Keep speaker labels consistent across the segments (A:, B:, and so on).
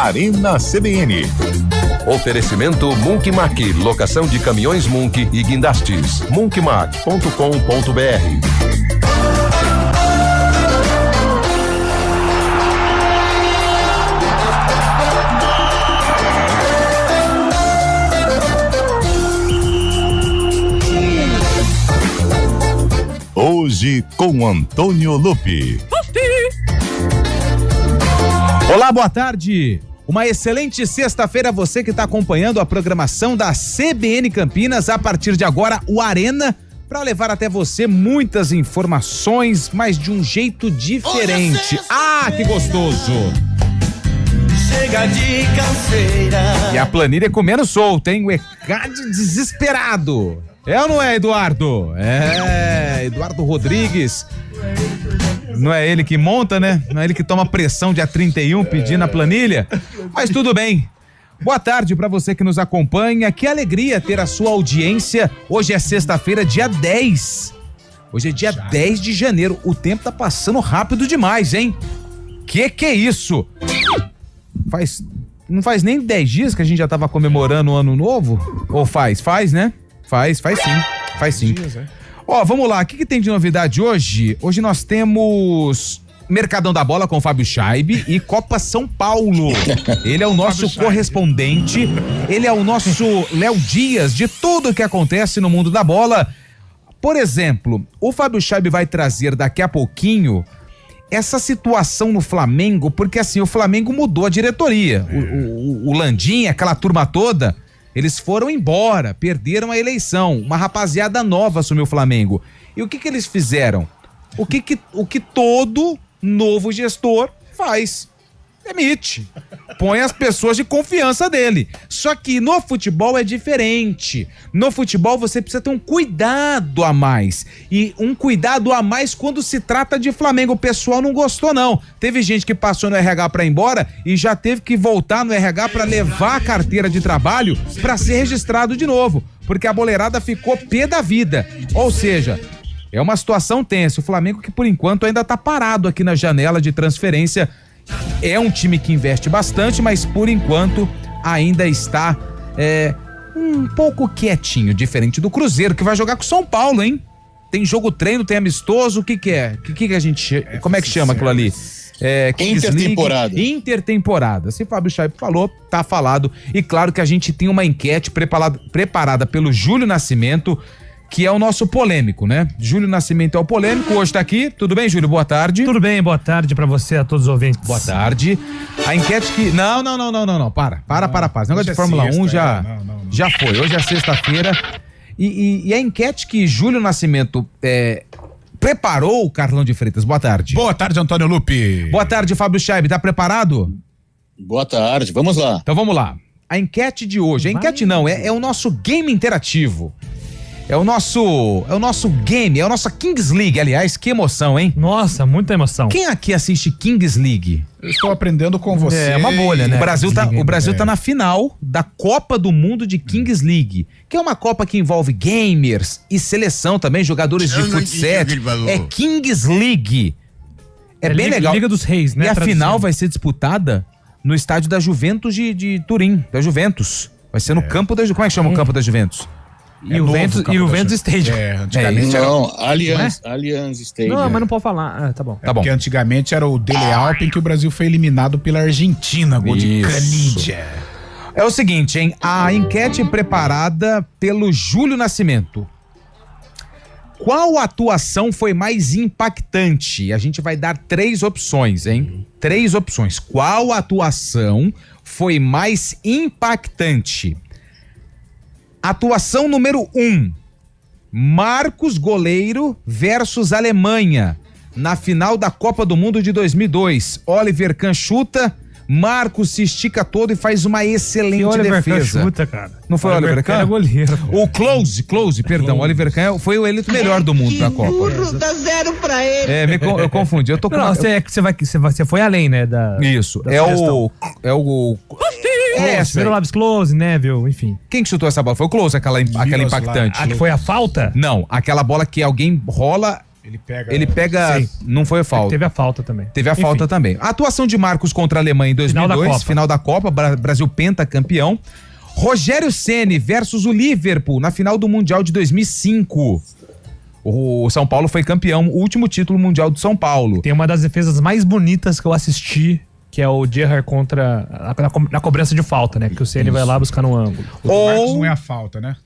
A: Arena CBN.
B: Oferecimento Munkmac, locação de caminhões Munk e guindastes. Munkmac.com.br.
A: Hoje com Antônio Lupi.
C: Olá, boa tarde. Uma excelente sexta-feira a você que está acompanhando a programação da CBN Campinas. A partir de agora, o Arena, para levar até você muitas informações, mas de um jeito diferente. Ah, que gostoso!
D: Chega de canseira.
C: E a planilha comendo solta, hein? O ECAD desesperado. É ou não é, Eduardo? É, Eduardo Rodrigues. Não é ele que monta, né? Não é ele que toma pressão dia 31 pedindo a planilha. Mas tudo bem. Boa tarde para você que nos acompanha. Que alegria ter a sua audiência. Hoje é sexta-feira, dia 10. Hoje é dia 10 de janeiro. O tempo tá passando rápido demais, hein? Que é isso? Não faz nem 10 dias que a gente já tava comemorando o ano novo? Ou faz? Faz, né? Faz sim. Faz sim. Ó, vamos lá, o que tem de novidade hoje? Hoje nós temos Mercadão da Bola com o Fábio Scheibe e Copa São Paulo. Ele é o nosso correspondente, ele é o nosso Léo Dias de tudo que acontece no mundo da bola. Por exemplo, o Fábio Scheibe vai trazer daqui a pouquinho essa situação no Flamengo, porque assim, o Flamengo mudou a diretoria. O Landim, aquela turma toda, eles foram embora, perderam a eleição. Uma rapaziada nova assumiu o Flamengo. E o que eles fizeram? O que todo novo gestor faz? Demite. Põe as pessoas de confiança dele. Só que no futebol é diferente. No futebol você precisa ter um cuidado a mais. E um cuidado a mais quando se trata de Flamengo. O pessoal não gostou, não. Teve gente que passou no RH pra ir embora e já teve que voltar no RH pra levar a carteira de trabalho pra ser registrado de novo. Porque a boleirada ficou pé da vida. Ou seja, é uma situação tensa. O Flamengo que por enquanto ainda tá parado aqui na janela de transferência. É um time que investe bastante, mas por enquanto ainda está um pouco quietinho, diferente do Cruzeiro, que vai jogar com o São Paulo, hein? Tem jogo treino, tem amistoso, o que é? Que a gente... Como é que chama aquilo ali?
E: Intertemporada.
C: Intertemporada. Se Fábio Scheibe falou, tá falado. E claro que a gente tem uma enquete preparada pelo Júlio Nascimento, que é o nosso polêmico, né? Júlio Nascimento é o polêmico, hoje tá aqui. Tudo bem, Júlio? Boa tarde.
F: Tudo bem, boa tarde pra você, a todos os ouvintes.
C: Boa tarde. A enquete que... Não. Para. Esse negócio de Fórmula 1 já foi. Hoje é sexta-feira. E a enquete que Júlio Nascimento preparou, Carlão de Freitas. Boa tarde.
G: Boa tarde, Antônio Lupi.
C: Boa tarde, Fábio Scheibe. Tá preparado?
E: Boa tarde, vamos lá.
C: Então vamos lá. A enquete de hoje. A enquete não, é o nosso game interativo. É o nosso game, é a nossa Kings League, aliás, que emoção, hein?
F: Nossa, muita emoção.
C: Quem aqui assiste Kings League?
G: Eu estou aprendendo com você.
F: É uma bolha, né?
C: O Brasil tá na final da Copa do Mundo de Kings League, que é uma Copa que envolve gamers e seleção também, jogadores de futsal. É Kings League. É bem legal.
F: Liga dos Reis, né?
C: E a final vai ser disputada no estádio da Juventus de Turim, da Juventus. Vai ser no campo da Juventus. Como é que chama o campo da Juventus?
F: E o Ventus Stadium.
G: Antigamente
E: Allianz Stadium.
F: Não, mas não pode falar. Tá bom.
G: Porque antigamente era o Dele Alpi, que o Brasil foi eliminado pela Argentina, gol de Canidia.
C: É o seguinte, hein? A enquete preparada pelo Júlio Nascimento. Qual atuação foi mais impactante? A gente vai dar 3 opções, hein? 3 opções. Qual atuação foi mais impactante? Atuação número 1, Marcos goleiro versus Alemanha, na final da Copa do Mundo de 2002. Oliver Kahn chuta, Marcos se estica todo e faz uma excelente defesa.
F: Chuta, cara.
C: Não foi o Oliver Kahn?
F: Era goleiro.
C: O Close, perdão. Oliver Kahn foi o eleito melhor do mundo da Copa.
D: Burro, dá 0 pra ele.
C: Eu confundi. Eu tô com
F: Você foi além, né?
C: Isso.
F: Miroslav Klose, Neville, enfim.
C: Quem que chutou essa bola? Foi o Klose, aquela impactante.
F: Que foi a falta?
C: Não, aquela bola que alguém rola Ele pega.
F: Sim.
C: Não foi falta.
F: Teve a falta também.
C: Teve a falta também. A atuação de Marcos contra a Alemanha em 2002, final da Copa, Brasil pentacampeão. Rogério Ceni versus o Liverpool na final do Mundial de 2005. O São Paulo foi campeão, o último título mundial do São Paulo.
F: Tem uma das defesas mais bonitas que eu assisti, que é o Gerrard contra na cobrança de falta, né? Que o Ceni vai lá buscar no ângulo.
G: O do Marcos não é a falta, né?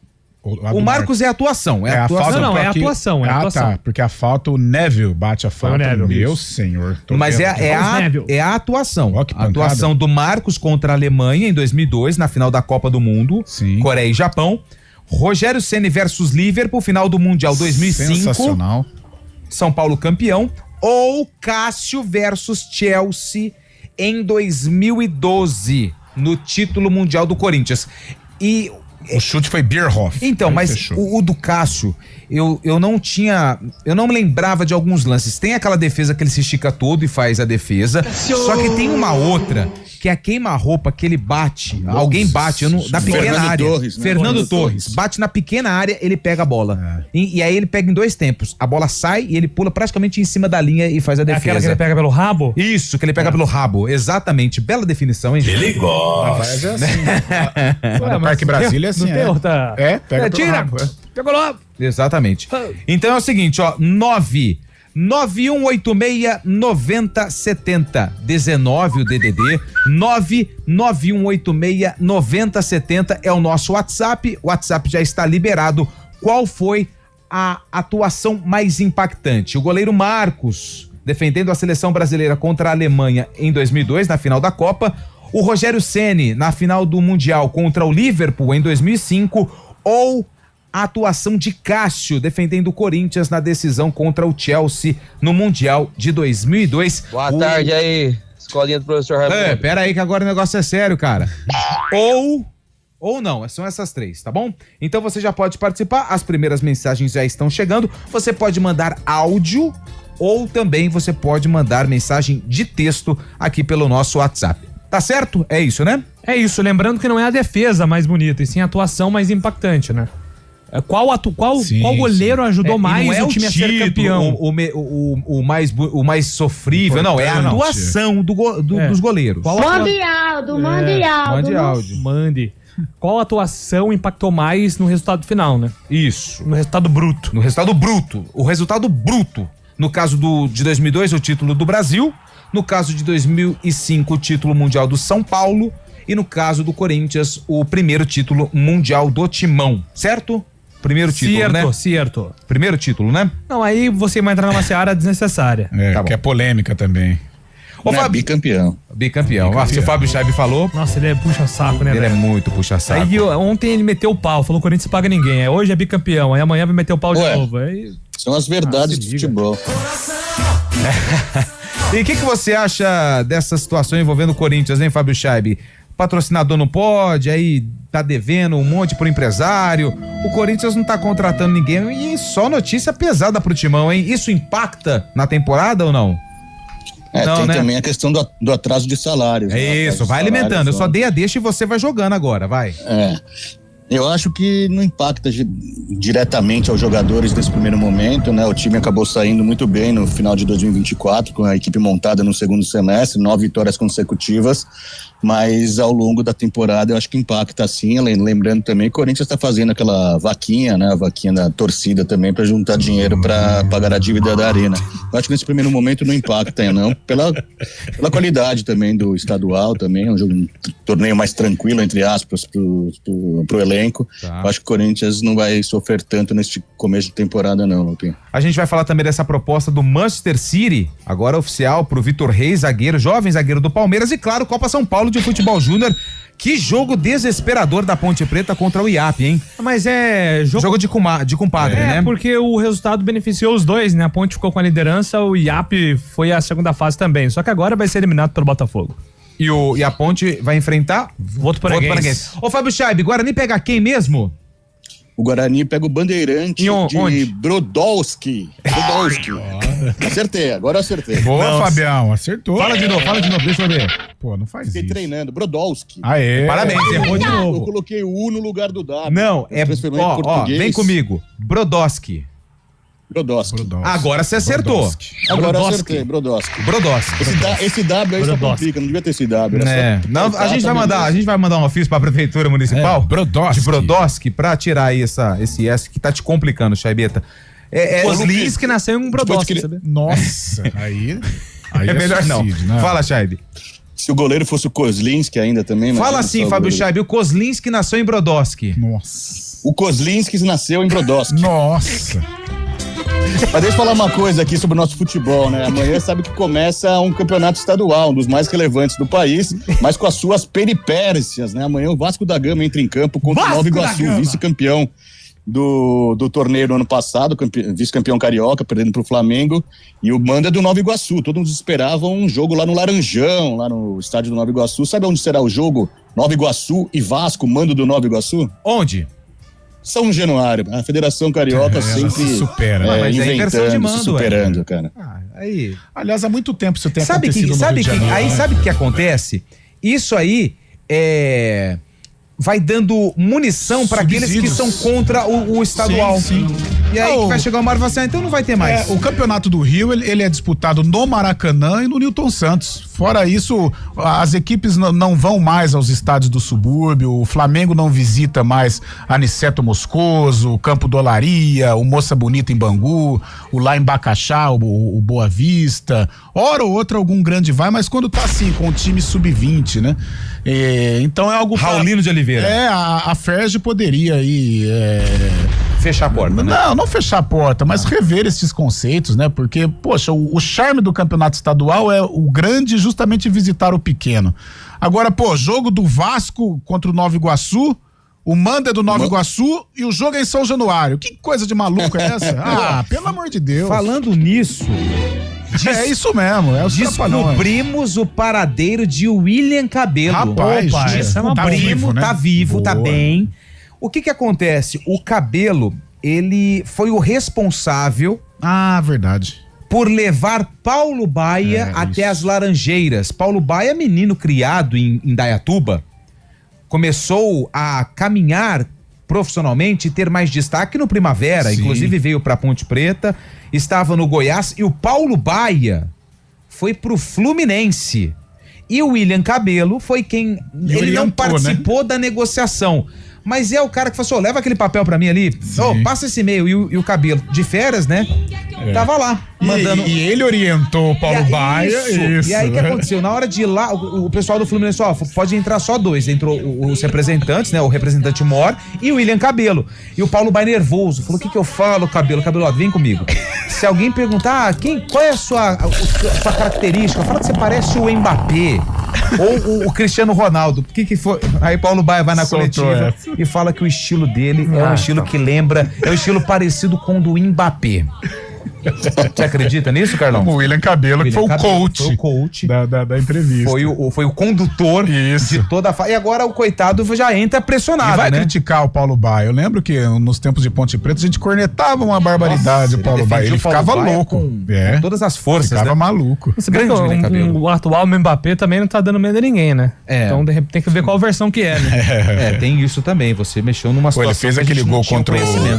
C: O Marcos é a atuação. É a atuação.
F: Não, é a atuação. É a atuação.
G: Tá. Porque a falta, o Neville bate a falta. Meu senhor.
C: Mas é a atuação.
G: A
C: atuação do Marcos contra a Alemanha em 2002, na final da Copa do Mundo.
G: Sim.
C: Coreia e Japão. Rogério Ceni versus Liverpool, final do Mundial 2005.
G: Sensacional.
C: São Paulo campeão. Ou Cássio versus Chelsea em 2012, no título mundial do Corinthians. E
G: o chute foi Bierhoff.
C: Então, mas o do Cássio, eu não me lembrava de alguns lances. Tem aquela defesa que ele se estica todo e faz a defesa. Só que tem uma outra, que é a queima-roupa que ele bate. Alguém bate na pequena
E: Fernando
C: área.
E: Torres, né?
C: Fernando Torres. Bate na pequena área, ele pega a bola. E aí ele pega em 2 tempos. A bola sai e ele pula praticamente em cima da linha e faz a defesa.
F: Aquela que ele pega pelo rabo?
C: Isso, que ele pega pelo rabo. Exatamente. Bela definição, hein, gente?
A: Ele gosta.
G: Mas é assim. Lá no Parque Brasília é assim.
F: Não tem outra.
G: Pega pelo rabo.
F: Pegou logo.
C: Exatamente. Então é o seguinte, ó, 99186-9070. 19 o DDD, 99186-9070 é o nosso WhatsApp. O WhatsApp já está liberado. Qual foi a atuação mais impactante? O goleiro Marcos, defendendo a seleção brasileira contra a Alemanha em 2002, na final da Copa. O Rogério Ceni, na final do Mundial contra o Liverpool em 2005. Ou a atuação de Cássio, defendendo o Corinthians na decisão contra o Chelsea no Mundial de 2002.
H: Boa tarde aí, escolinha do professor Raimundo.
C: Pera aí que agora o negócio é sério, cara. Ou não, são essas 3, tá bom? Então você já pode participar, as primeiras mensagens já estão chegando, você pode mandar áudio ou também você pode mandar mensagem de texto aqui pelo nosso WhatsApp. Tá certo? É isso, né?
F: É isso, lembrando que não é a defesa mais bonita, e sim a atuação mais impactante, né? Qual goleiro ajudou mais o time a ser campeão?
C: O mais sofrível, não, é a atuação dos goleiros.
I: Mande áudio.
F: Mande. Qual atuação impactou mais no resultado final, né?
C: Isso.
F: No resultado bruto.
C: No resultado bruto. O resultado bruto. No caso de 2002, o título do Brasil. No caso de 2005, o título mundial do São Paulo. E no caso do Corinthians, o primeiro título mundial do Timão. Certo? Primeiro título, né?
F: Certo.
C: Primeiro título, né?
F: Não, aí você vai entrar numa seara desnecessária.
G: Que é polêmica também.
C: Ô, Fábio,
E: bicampeão.
C: Se o Fábio Chaib falou...
F: Nossa, ele é puxa-saco, né,
C: Ele é muito puxa-saco.
F: Aí ontem ele meteu o pau, falou que o Corinthians paga ninguém. Hoje é bicampeão, aí amanhã vai meter o pau de novo. Aí...
E: São as verdades do futebol.
C: E o que você acha dessa situação envolvendo o Corinthians, hein, Fábio Chaib? Patrocinador não pode, aí tá devendo um monte pro empresário, o Corinthians não tá contratando ninguém, e só notícia pesada pro Timão, hein? Isso impacta na temporada ou não? Não,
E: tem
C: né?
E: também a questão do atraso de salários.
C: Isso, vai alimentando, eu só dei a deixa e você vai jogando agora, vai.
E: Eu acho que não impacta diretamente aos jogadores nesse primeiro momento, né? O time acabou saindo muito bem no final de 2024, com a equipe montada no segundo semestre, 9 vitórias consecutivas, mas ao longo da temporada eu acho que impacta sim, lembrando também que o Corinthians está fazendo aquela vaquinha, né? A vaquinha da torcida também para juntar dinheiro para pagar a dívida da Arena. Eu acho que nesse primeiro momento não impacta, não, pela qualidade também do estadual também, um torneio mais tranquilo, entre aspas, pro elenco.
C: Tá.
E: Eu acho que o Corinthians não vai sofrer tanto neste começo de temporada, não, Lupinho.
C: A gente vai falar também dessa proposta do Manchester City, agora oficial, pro Vitor Reis, jovem zagueiro do Palmeiras, e claro, Copa São Paulo de Futebol Júnior. Que jogo desesperador da Ponte Preta contra o IAP, hein?
F: Mas é
C: jogo de compadre, né?
F: Porque o resultado beneficiou os dois, né? A Ponte ficou com a liderança, o IAP foi a segunda fase também, só que agora vai ser eliminado pelo Botafogo.
C: E a Ponte vai enfrentar
F: Votuporanguense.
C: Ô, Fábio Chaib, Guarani pega quem mesmo?
E: O Guarani pega o Bandeirante de Brodowski. Acertei, agora eu acertei.
G: Boa, Fabião, acertou.
C: Fala de novo, deixa eu ver.
G: Pô, não faz
E: Fiquei
G: isso.
E: treinando, Brodowski.
G: Aê.
C: Parabéns, errou de novo.
E: Eu coloquei o U no lugar do W.
C: Não,
E: Ó,
C: vem comigo. Brodowski.
E: Brodowski.
C: Agora você acertou.
E: Agora acertei, Brodowski. Esse W aí só complica, não devia ter esse W.
C: Não, a gente vai mandar um ofício pra prefeitura municipal de Brodowski pra tirar aí esse S que tá te complicando, Chaibeta.
F: Kozlinski nasceu em Brodowski, sabe?
G: Nossa, aí
C: é melhor não.
G: Né?
C: Fala, Chaib.
E: Se o goleiro fosse o Kozlinski ainda também...
C: Fala assim, Fábio Chaib, o Kozlinski nasceu em Brodowski.
E: Nossa. O Kozlinski nasceu em Brodowski.
G: Nossa.
E: Mas deixa eu falar uma coisa aqui sobre o nosso futebol, né? Amanhã sabe que começa um campeonato estadual, um dos mais relevantes do país, mas com as suas peripécias, né? Amanhã o Vasco da Gama entra em campo contra o Nova Iguaçu, vice-campeão do torneio do ano passado, vice-campeão carioca, perdendo pro Flamengo, e o mando é do Nova Iguaçu. Todos esperavam um jogo lá no Laranjão, lá no estádio do Nova Iguaçu. Sabe onde será o jogo? Nova Iguaçu e Vasco, mando do Nova Iguaçu?
C: Onde?
E: São Januário. A Federação Carioca sempre
G: se supera.
C: Mas é inversão de mando,
E: superando, cara.
C: Aí.
G: Aliás, há muito tempo isso tem acontecido no Rio de Janeiro.
C: Aí sabe o que acontece? Isso aí vai dando munição para aqueles que são contra o estadual.
G: Sim.
C: E aí que vai chegar uma hora e falar assim, então não vai ter mais.
G: O campeonato do Rio, ele é disputado no Maracanã e no Newton Santos. Fora isso, as equipes não vão mais aos estádios do subúrbio, o Flamengo não visita mais Aniceto Moscoso, o Campo do Olaria, o Moça Bonita em Bangu, o lá em Bacaxá, o Boa Vista. Hora ou outra algum grande vai, mas quando tá assim, com o time sub-20, né? Então é algo...
C: Raulino de Oliveira.
G: A Ferge poderia aí...
C: fechar a porta, né?
G: Não fechar a porta, mas rever esses conceitos, né? Porque, poxa, o charme do campeonato estadual é o grande justamente visitar o pequeno. Agora, jogo do Vasco contra o Nova Iguaçu, o mando é do Nova Iguaçu e o jogo é em São Januário. Que coisa de maluco é essa? Pelo amor de Deus.
C: Falando nisso...
G: É isso mesmo,
C: descobrimos o paradeiro de William Cabelo.
G: Rapaz,
C: tá vivo, tá bem. O que acontece? O Cabelo, ele foi o responsável...
G: verdade.
C: Por levar Paulo Baia até as Laranjeiras. Paulo Baia, menino criado em Indaiatuba, começou a caminhar profissionalmente e ter mais destaque no Primavera. Sim. Inclusive veio pra Ponte Preta, estava no Goiás, e o Paulo Baia foi pro Fluminense. E o William Cabelo foi quem... Ele não participou, né, da negociação. Mas é o cara que falou assim, leva aquele papel pra mim ali, passa esse e-mail, e o Cabelo, de férias, né? Tava lá, mandando...
G: E ele orientou o Paulo Baia,
C: isso. E aí o que aconteceu? Na hora de ir lá, o pessoal do Fluminense, pode entrar só dois. Entrou os representantes, né? O representante Mor e o William Cabelo. E o Paulo Baia nervoso, falou, o que eu falo, Cabelo? Cabelo, vem comigo. Se alguém perguntar, qual é a sua característica? Fala que você parece o Mbappé ou o Cristiano Ronaldo. O que foi? Aí Paulo Baia vai na coletiva e fala que o estilo dele é um estilo que lembra, é um estilo parecido com o do Mbappé. Você acredita nisso, Carlão?
G: O William Cabelo, que foi o coach da entrevista.
C: Foi o condutor de toda a... E agora o coitado já entra pressionado,
G: vai,
C: né?
G: Criticar o Paulo Baia. Eu lembro que nos tempos de Ponte Preta a gente cornetava uma barbaridade. O Paulo Baia. Ele ficava louco.
C: Com todas as forças,
G: ficava maluco.
F: O atual Mbappé também não tá dando medo a ninguém, né? Então de repente tem que ver qual versão que é, né?
C: Tem isso também. Você mexeu numa situação...
G: Ele fez aquele gol contra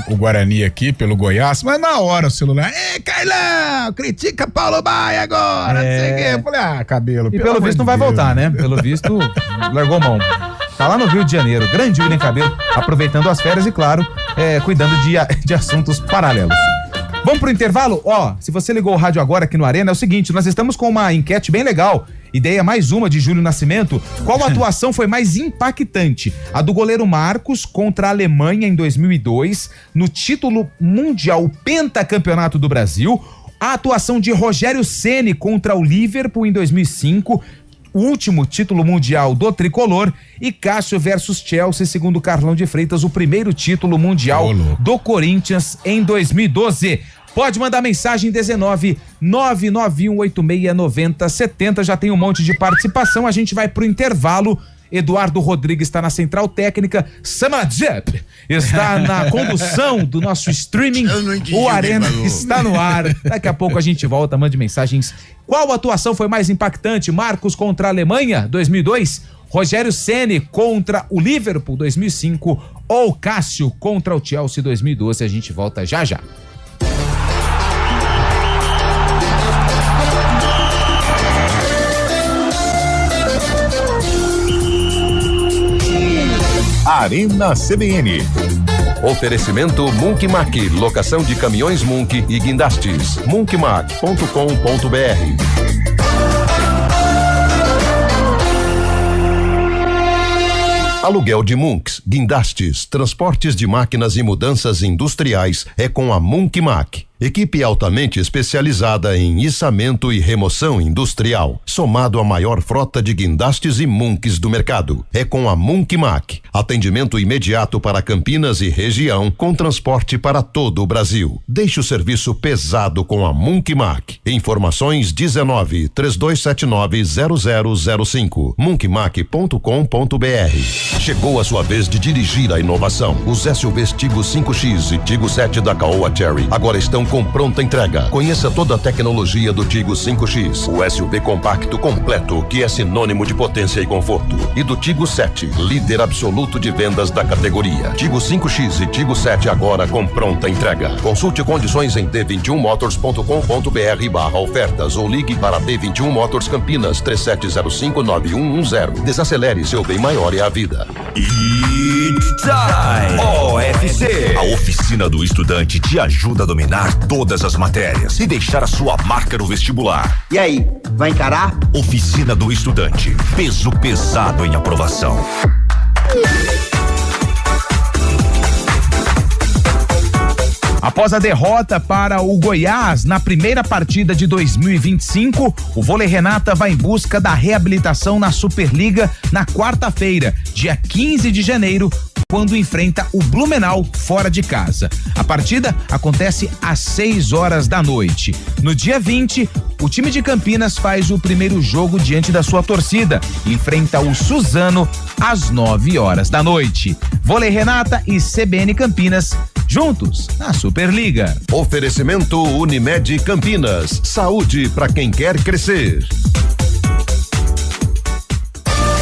G: o Guarani aqui, pelo Goiás, mas na hora o celular... Carlão, critica Paulo Baia agora, não sei o quê. Eu falei, Cabelo.
C: E pelo visto não vai voltar, né? Pelo visto, largou mão. Tá lá no Rio de Janeiro, grande William Cabelo, aproveitando as férias e, claro, cuidando de assuntos paralelos. Vamos pro intervalo? Se você ligou o rádio agora aqui no Arena, é o seguinte, nós estamos com uma enquete bem legal. Ideia mais uma de Júlio Nascimento. Qual atuação foi mais impactante? A do goleiro Marcos contra a Alemanha em 2002, no título mundial pentacampeonato do Brasil. A atuação de Rogério Ceni contra o Liverpool em 2005, o último título mundial do tricolor. E Cássio versus Chelsea, segundo Carlão de Freitas, o primeiro título mundial do Corinthians em 2012. Pode mandar mensagem 19-991869070. Já tem um monte de participação. A gente vai pro intervalo. Eduardo Rodrigues está na central técnica. Samadjep está na condução do nosso streaming. O Arena está no ar. Daqui a pouco a gente volta. Mande mensagens. Qual atuação foi mais impactante? Marcos contra a Alemanha, 2002? Rogério Ceni contra o Liverpool, 2005? Ou Cássio contra o Chelsea, 2012? A gente volta já já.
A: Arena CBN.
B: Oferecimento Munk Mac, locação de caminhões Munk e guindastes. munkmac.com.br. Aluguel de Munks, guindastes, transportes de máquinas e mudanças industriais é com a Munk Mac. Equipe altamente especializada em içamento e remoção industrial, somado à maior frota de guindastes e munks do mercado. É com a Munk Mac. Atendimento imediato para Campinas e região, com transporte para todo o Brasil. Deixe o serviço pesado com a Munk Mac. Informações 19-3279-0005. munkmac.com.br. Chegou a sua vez de dirigir a inovação. Os SUVs Tigo 5X e Tigo 7 da Caoa Chery agora estão com pronta entrega. Conheça toda a tecnologia do Tigo 5X, o SUV compacto completo que é sinônimo de potência e conforto. E do Tigo 7, líder absoluto de vendas da categoria. Tigo 5X e Tigo 7 agora com pronta entrega. Consulte condições em d21motors.com.br/ofertas ou ligue para D21 Motors Campinas 37059110. Desacelere, seu bem maior é a vida.
J: It's time! OFC, a oficina do estudante te ajuda a dominar todas as matérias e deixar a sua marca no vestibular.
K: E aí, vai encarar?
J: Oficina do estudante, peso pesado em aprovação.
C: Após a derrota para o Goiás na primeira partida de 2025, o Vôlei Renata vai em busca da reabilitação na Superliga na quarta-feira, dia 15 de janeiro, quando enfrenta o Blumenau fora de casa. A partida acontece às 6 horas da noite. No dia 20, o time de Campinas faz o primeiro jogo diante da sua torcida e enfrenta o Suzano às 9 horas da noite. Vôlei Renata e CBN Campinas juntos na Superliga.
B: Oferecimento Unimed Campinas. Saúde para quem quer crescer.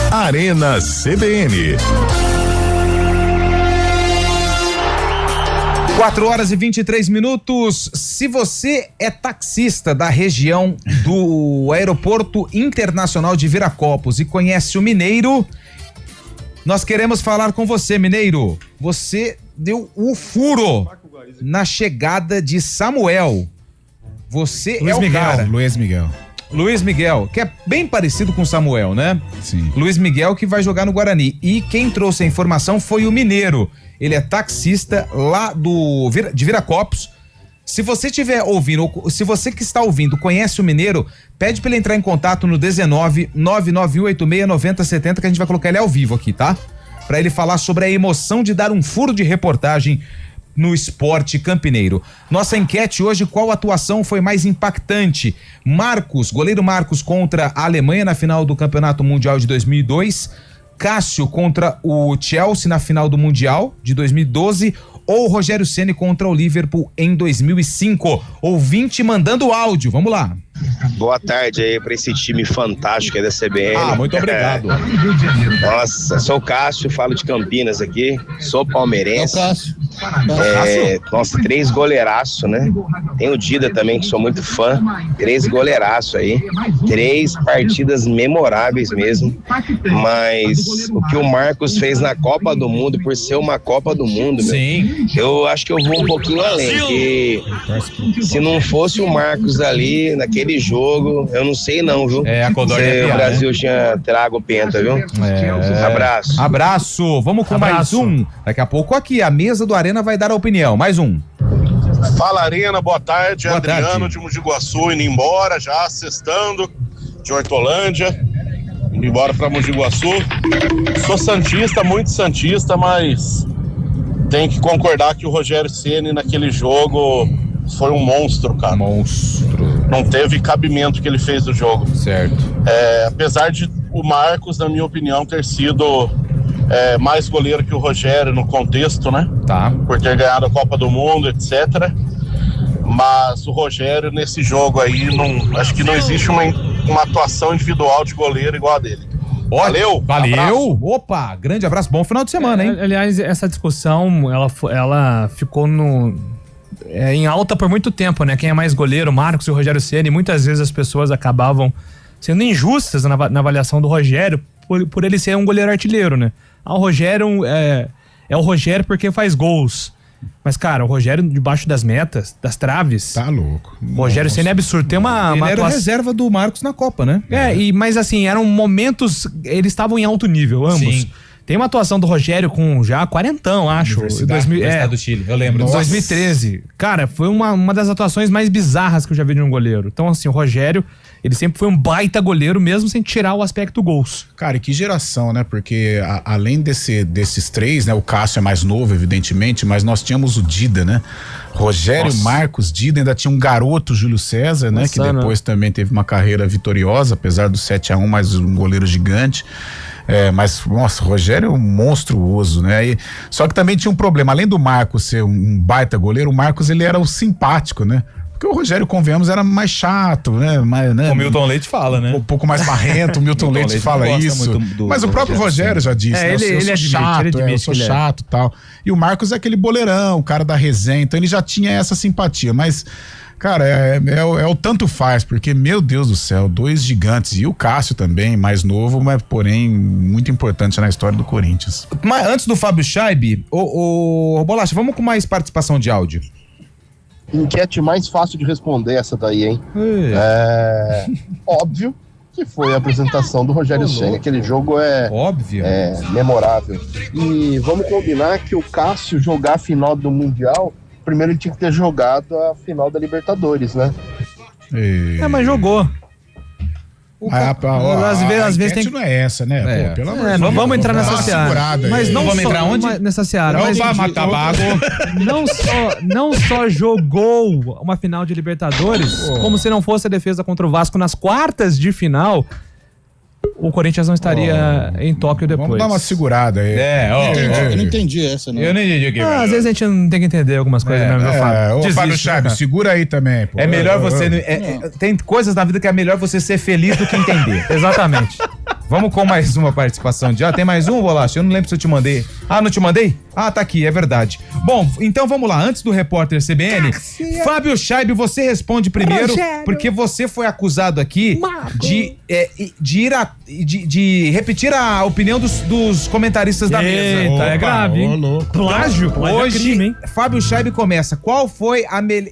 A: Arena CBN.
C: 4 horas e 23 minutos. Se você é taxista da região do Aeroporto Internacional de Viracopos e conhece o Mineiro, nós queremos falar com você, Mineiro. Você deu o furo na chegada de Samuel. Você
G: Luiz
C: é o
G: Miguel,
C: cara.
G: Luiz Miguel,
C: que é bem parecido com Samuel, né?
G: Sim.
C: Luiz Miguel que vai jogar no Guarani. E quem trouxe a informação foi o Mineiro. Ele é taxista lá de Viracopos. Se você estiver ouvindo, se você que está ouvindo conhece o Mineiro, pede para ele entrar em contato no 19-99186-9070 que a gente vai colocar ele ao vivo aqui, tá? Para ele falar sobre a emoção de dar um furo de reportagem no esporte campineiro. Nossa enquete hoje, qual atuação foi mais impactante? Goleiro Marcos contra a Alemanha na final do Campeonato Mundial de 2002, Cássio contra o Chelsea na final do Mundial de 2012 ou Rogério Ceni contra o Liverpool em 2005. Ouvinte mandando áudio, vamos lá.
L: Boa tarde aí pra esse time fantástico aí da CBN.
C: Muito obrigado.
L: Nossa, sou o Cássio, falo de Campinas aqui, sou palmeirense. Nossa, 3 goleiraços, né? Tem o Dida também, que sou muito fã. 3 goleiraços aí. 3 partidas memoráveis mesmo. Mas o que o Marcos fez na Copa do Mundo, por ser uma Copa do Mundo, eu acho que eu vou um pouquinho além. Que se não fosse o Marcos ali naquele jogo, eu não sei não, viu?
C: A Codorna
L: o Brasil tinha trago penta, viu? Abraço.
C: Abraço. Vamos com mais um. Daqui a pouco aqui, a mesa do Arena vai dar a opinião. Mais um.
M: Fala, Arena, boa tarde.
C: Boa
M: Adriano
C: tarde.
M: de Mogi Guaçu indo embora, já sextando, de Hortolândia, indo embora pra Mogi Guaçu. Sou santista, muito santista, mas tenho que concordar que o Rogério Ceni naquele jogo foi um monstro, cara. Não teve cabimento que ele fez do jogo.
C: Certo.
M: Apesar de o Marcos, na minha opinião, ter sido mais goleiro que o Rogério no contexto, né?
C: Tá.
M: Por ter ganhado a Copa do Mundo, etc. Mas o Rogério, nesse jogo aí, acho que não existe uma atuação individual de goleiro igual a dele. Valeu!
C: Abraço. Opa, grande abraço, bom final de semana, hein?
F: Aliás, essa discussão, ela ficou em alta por muito tempo, né? Quem é mais goleiro, Marcos e o Rogério Ceni. Muitas vezes as pessoas acabavam sendo injustas na avaliação do Rogério por ele ser um goleiro artilheiro, né? O Rogério é o Rogério porque faz gols. Mas, cara, o Rogério debaixo das metas, das traves.
G: Tá louco.
F: O Rogério Ceni é absurdo. Tem uma
C: Ele era reserva do Marcos na Copa, né?
F: Mas assim, eram momentos. Eles estavam em alto nível, ambos.
C: Sim.
F: Tem uma atuação do Rogério com já 40, acho.
C: Universidade do Chile, eu lembro.
F: 2013. Cara, foi uma das atuações mais bizarras que eu já vi de um goleiro. Então, assim, o Rogério, ele sempre foi um baita goleiro, mesmo sem tirar o aspecto gols.
G: Cara, e que geração, né? Porque além desses três, né? O Cássio é mais novo, evidentemente, mas nós tínhamos o Dida, né? Rogério, Marcos, Dida, ainda tinha um garoto, Júlio César, né? Que depois também teve uma carreira vitoriosa, apesar do 7-1, mas um goleiro gigante. Mas, nossa, o Rogério é um monstruoso, né? Só que também tinha um problema, além do Marcos ser um baita goleiro, o Marcos, ele era o simpático, né? Porque o Rogério, convenhamos, era mais chato, né?
C: O Milton Leite fala, né?
G: Um pouco mais barrento, o Milton Leite fala isso. Mas o próprio Rogério já disse, né?
F: Ele é chato,
G: eu sou chato e tal. E o Marcos é aquele boleirão, o cara da resenha, então ele já tinha essa simpatia, mas... Cara, é o tanto faz, porque, meu Deus do céu, 2 gigantes, e o Cássio também, mais novo, mas porém muito importante na história do Corinthians.
C: Mas antes do Fábio Scheibe, ô Bolacha, vamos com mais participação de áudio.
K: Enquete mais fácil de responder essa daí, hein? Óbvio que foi a apresentação do Rogério Ceni. Aquele jogo é memorável. E vamos combinar que o Cássio jogar a final do Mundial, primeiro ele tinha que ter jogado a final da Libertadores, né?
F: Mas jogou.
G: Às vezes tem... não é essa, né? Pô, pelo amor de Deus.
F: Não vamos entrar nessa seara. Mas não
C: vamos entrar onde?
F: Nessa seara. Não só jogou uma final de Libertadores, como se não fosse a defesa contra o Vasco nas quartas de final, o Corinthians não estaria em Tóquio depois.
G: Vamos dar uma segurada aí.
E: Eu não entendi essa, né?
C: Eu não entendi aqui.
F: Às vezes a gente não tem que entender algumas coisas mesmo, Fábio.
G: Fábio Chaves, segura aí também. Pô.
C: É melhor você... tem coisas na vida que é melhor você ser feliz do que entender.
F: Exatamente.
C: Vamos com mais uma participação de... tem mais um, Bolacha? Eu não lembro se eu te mandei. Não te mandei? Tá aqui, é verdade. Bom, então vamos lá. Antes do repórter CBN, Fábio Scheibe, você responde primeiro, porque você foi acusado aqui de repetir a opinião dos comentaristas da mesa.
F: Eita, é grave, hein? Plágio
C: hoje,
F: é crime, hein?
C: Fábio Scheibe começa. Qual foi a melhor...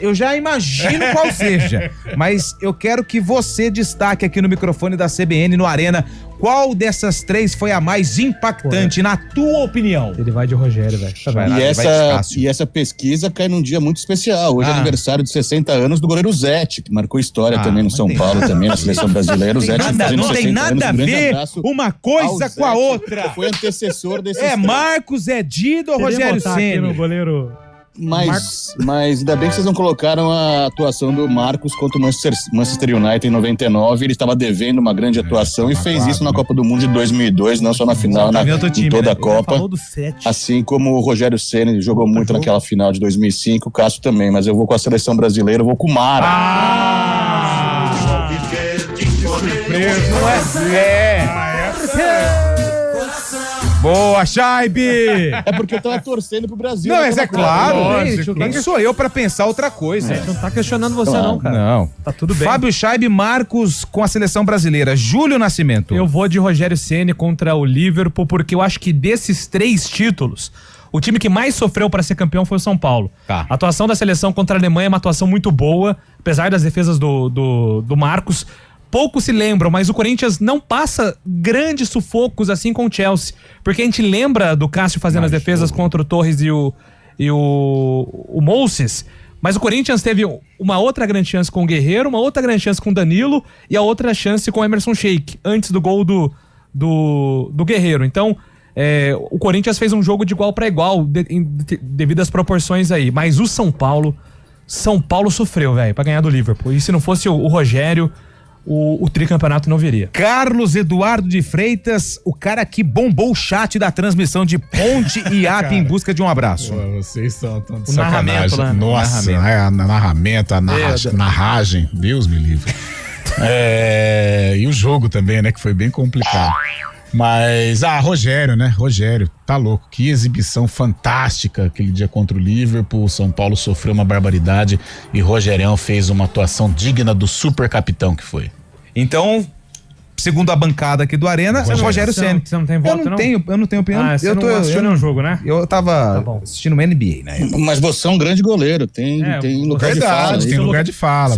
C: Eu já imagino qual seja, mas eu quero que você destaque aqui no microfone da CBN, no Arena, qual dessas 3 foi a mais impactante, na tua opinião?
F: Ele vai de Rogério, velho.
E: E essa pesquisa cai num dia muito especial. Hoje é aniversário de 60 anos do goleiro Zete, que marcou história também no São Paulo, também na seleção brasileira. O Zete
C: não tem nada a ver uma coisa com a outra.
E: Foi antecessor desse.
C: Marcos, Dida ou Rogério Ceni?
E: Mas ainda bem que vocês não colocaram a atuação do Marcos contra o Manchester United em 99. Ele estava devendo uma grande atuação e fez isso na Copa do Mundo de 2002, não só na final, em toda a Copa. Assim como o Rogério Ceni jogou muito naquela final de 2005, o Cássio também, mas eu vou com a seleção brasileira, eu vou com o Mara.
C: Boa, Scheibe!
E: É porque eu tava torcendo pro Brasil.
C: Não, mas é claro. Quem sou eu pra pensar outra coisa?
F: A gente não tá questionando você não, cara.
C: Não.
F: Tá tudo bem.
C: Fábio Scheibe, Marcos com a seleção brasileira. Júlio Nascimento.
F: Eu vou de Rogério Ceni contra o Liverpool, porque eu acho que desses 3 títulos, o time que mais sofreu para ser campeão foi o São Paulo. A atuação da seleção contra a Alemanha é uma atuação muito boa, apesar das defesas do Marcos. Poucos se lembram, mas o Corinthians não passa grandes sufocos assim com o Chelsea. Porque a gente lembra do Cássio fazendo as defesas contra o Torres e o Moses. Mas o Corinthians teve uma outra grande chance com o Guerreiro, uma outra grande chance com o Danilo e a outra chance com o Emerson Sheik, antes do gol do Guerreiro. Então, o Corinthians fez um jogo de igual para igual, devido às proporções aí. Mas o São Paulo sofreu, velho, pra ganhar do Liverpool. E se não fosse o Rogério, o tricampeonato não viria.
C: Carlos Eduardo de Freitas, o cara que bombou o chat da transmissão de Ponte e Ap em busca de um abraço.
G: Vocês são tão de
C: sacanagem.
G: Né? Nossa, narramento, a narragem, Deus me livre. E o jogo também, né, que foi bem complicado. Mas, Rogério, né? Rogério, tá louco. Que exibição fantástica aquele dia contra o Liverpool. O São Paulo sofreu uma barbaridade e Rogerião fez uma atuação digna do super capitão que foi.
C: Então, segundo a bancada aqui do Arena, Rogério Ceni.
F: Você não tem voto,
C: eu não tenho opinião.
F: Você não assistiu nenhum jogo, né?
C: Eu tava assistindo uma NBA, né?
E: Mas você é um grande goleiro, tem lugar de fala.
G: Tem lugar de fala.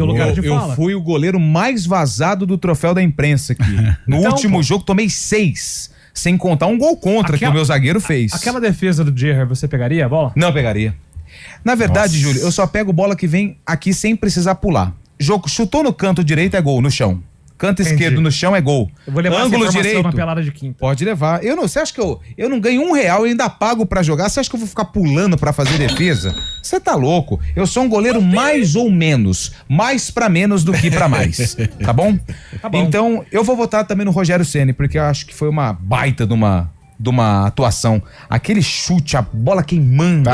C: Eu fui o goleiro mais vazado do troféu da imprensa aqui. No último jogo, tomei 6. Sem contar um gol contra que o meu zagueiro fez.
F: Aquela defesa do Gerrard, você pegaria a bola?
C: Não pegaria. Na verdade, Júlio, eu só pego bola que vem aqui sem precisar pular. Jogo, chutou no canto direito é gol, no chão. Canto esquerdo no chão é gol.
F: Eu vou levar
C: ângulo
F: essa
C: direito
F: na pelada de quinta.
C: Pode levar. Você acha que eu não ganho R$1 e ainda pago pra jogar? Você acha que eu vou ficar pulando pra fazer defesa? Você tá louco? Eu sou um goleiro mais ou menos, mais pra menos do que pra mais, tá bom? Tá bom. Então, eu vou votar também no Rogério Ceni, porque eu acho que foi uma baita de uma atuação. Aquele chute, a bola queimando,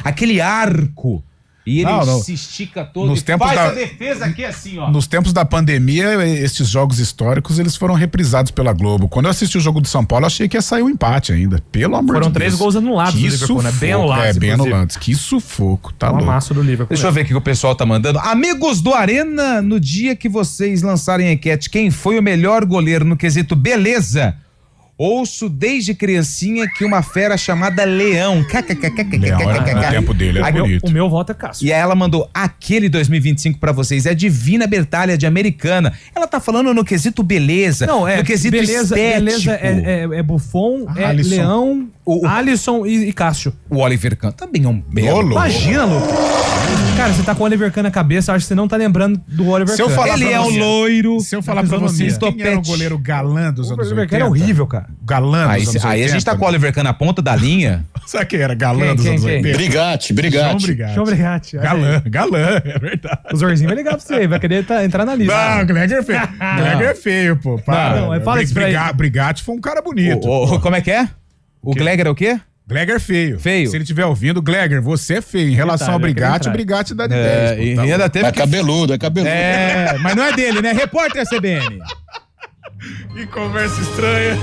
C: aquele arco. E ele se estica todo e faz a defesa aqui assim, ó.
G: Nos tempos da pandemia, esses jogos históricos, eles foram reprisados pela Globo. Quando eu assisti o jogo do São Paulo, eu achei que ia sair um empate ainda. Pelo amor de Deus.
F: Foram 3 gols anulados do Liverpool, né? Bem anulados.
G: Bem anulados. Que sufoco, tá louco.
F: Amasso do Liverpool.
C: Deixa eu ver o que o pessoal tá mandando. Amigos do Arena, no dia que vocês lançarem a enquete, quem foi o melhor goleiro no quesito beleza? Ouço desde criancinha que uma fera chamada Leão.
G: No tempo dele era bonito.
F: O meu voto é Cássio.
C: E aí ela mandou aquele 2025 pra vocês. É Divina Bertalha de Americana. Ela tá falando no quesito beleza.
F: Não,
C: no quesito
F: beleza é Buffon,
C: Alisson.
F: Leão, Alisson e Cássio.
C: O Oliver Kahn também é um belo.
F: Imagina, Lucas. Cara, você tá com o Oliver Kahn na cabeça, eu acho que você não tá lembrando do Oliver Kahn.
C: Ele é um loiro.
G: Se eu falar pra vocês, quem era o goleiro galã dos anos 80? O Oliver Kahn
F: é horrível, cara.
G: Galã dos anos 80.
C: Aí a gente tá com o Oliver Kahn na ponta da linha.
G: Sabe quem era galã dos anos 80?
E: Brigatti.
F: João Brigatti.
G: Galã, é verdade.
F: O Zorzinho vai ligar pra você, vai querer entrar na lista.
G: Não, Glegger é feio. Glegger é feio, pô.
F: Fala isso pra ele.
G: Brigatti foi um cara bonito.
C: Como é que é? O Glegger é o quê?
G: Glegger feio.
C: Feio.
G: Se ele estiver ouvindo, Glegger, você é feio. Em relação ao Brigatti, o Brigatti dá de 10.
C: Pô, ainda teve
E: é cabeludo.
C: Mas não é dele, né? Repórter CBN.
G: Que conversa estranha.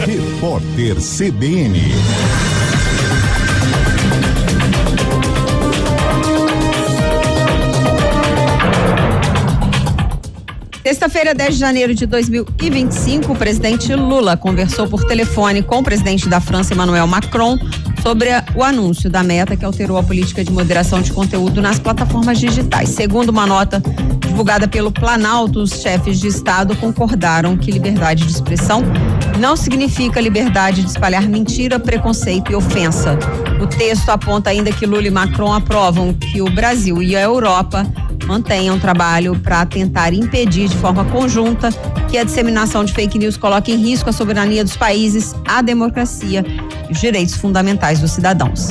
A: Repórter CBN.
N: Sexta-feira, 10 de janeiro de 2025, o presidente Lula conversou por telefone com o presidente da França, Emmanuel Macron, sobre o anúncio da meta que alterou a política de moderação de conteúdo nas plataformas digitais. Segundo uma nota divulgada pelo Planalto, os chefes de Estado concordaram que liberdade de expressão não significa liberdade de espalhar mentira, preconceito e ofensa. O texto aponta ainda que Lula e Macron aprovam que o Brasil e a Europa mantenham trabalho para tentar impedir de forma conjunta que a disseminação de fake news coloque em risco a soberania dos países, a democracia e os direitos fundamentais dos cidadãos.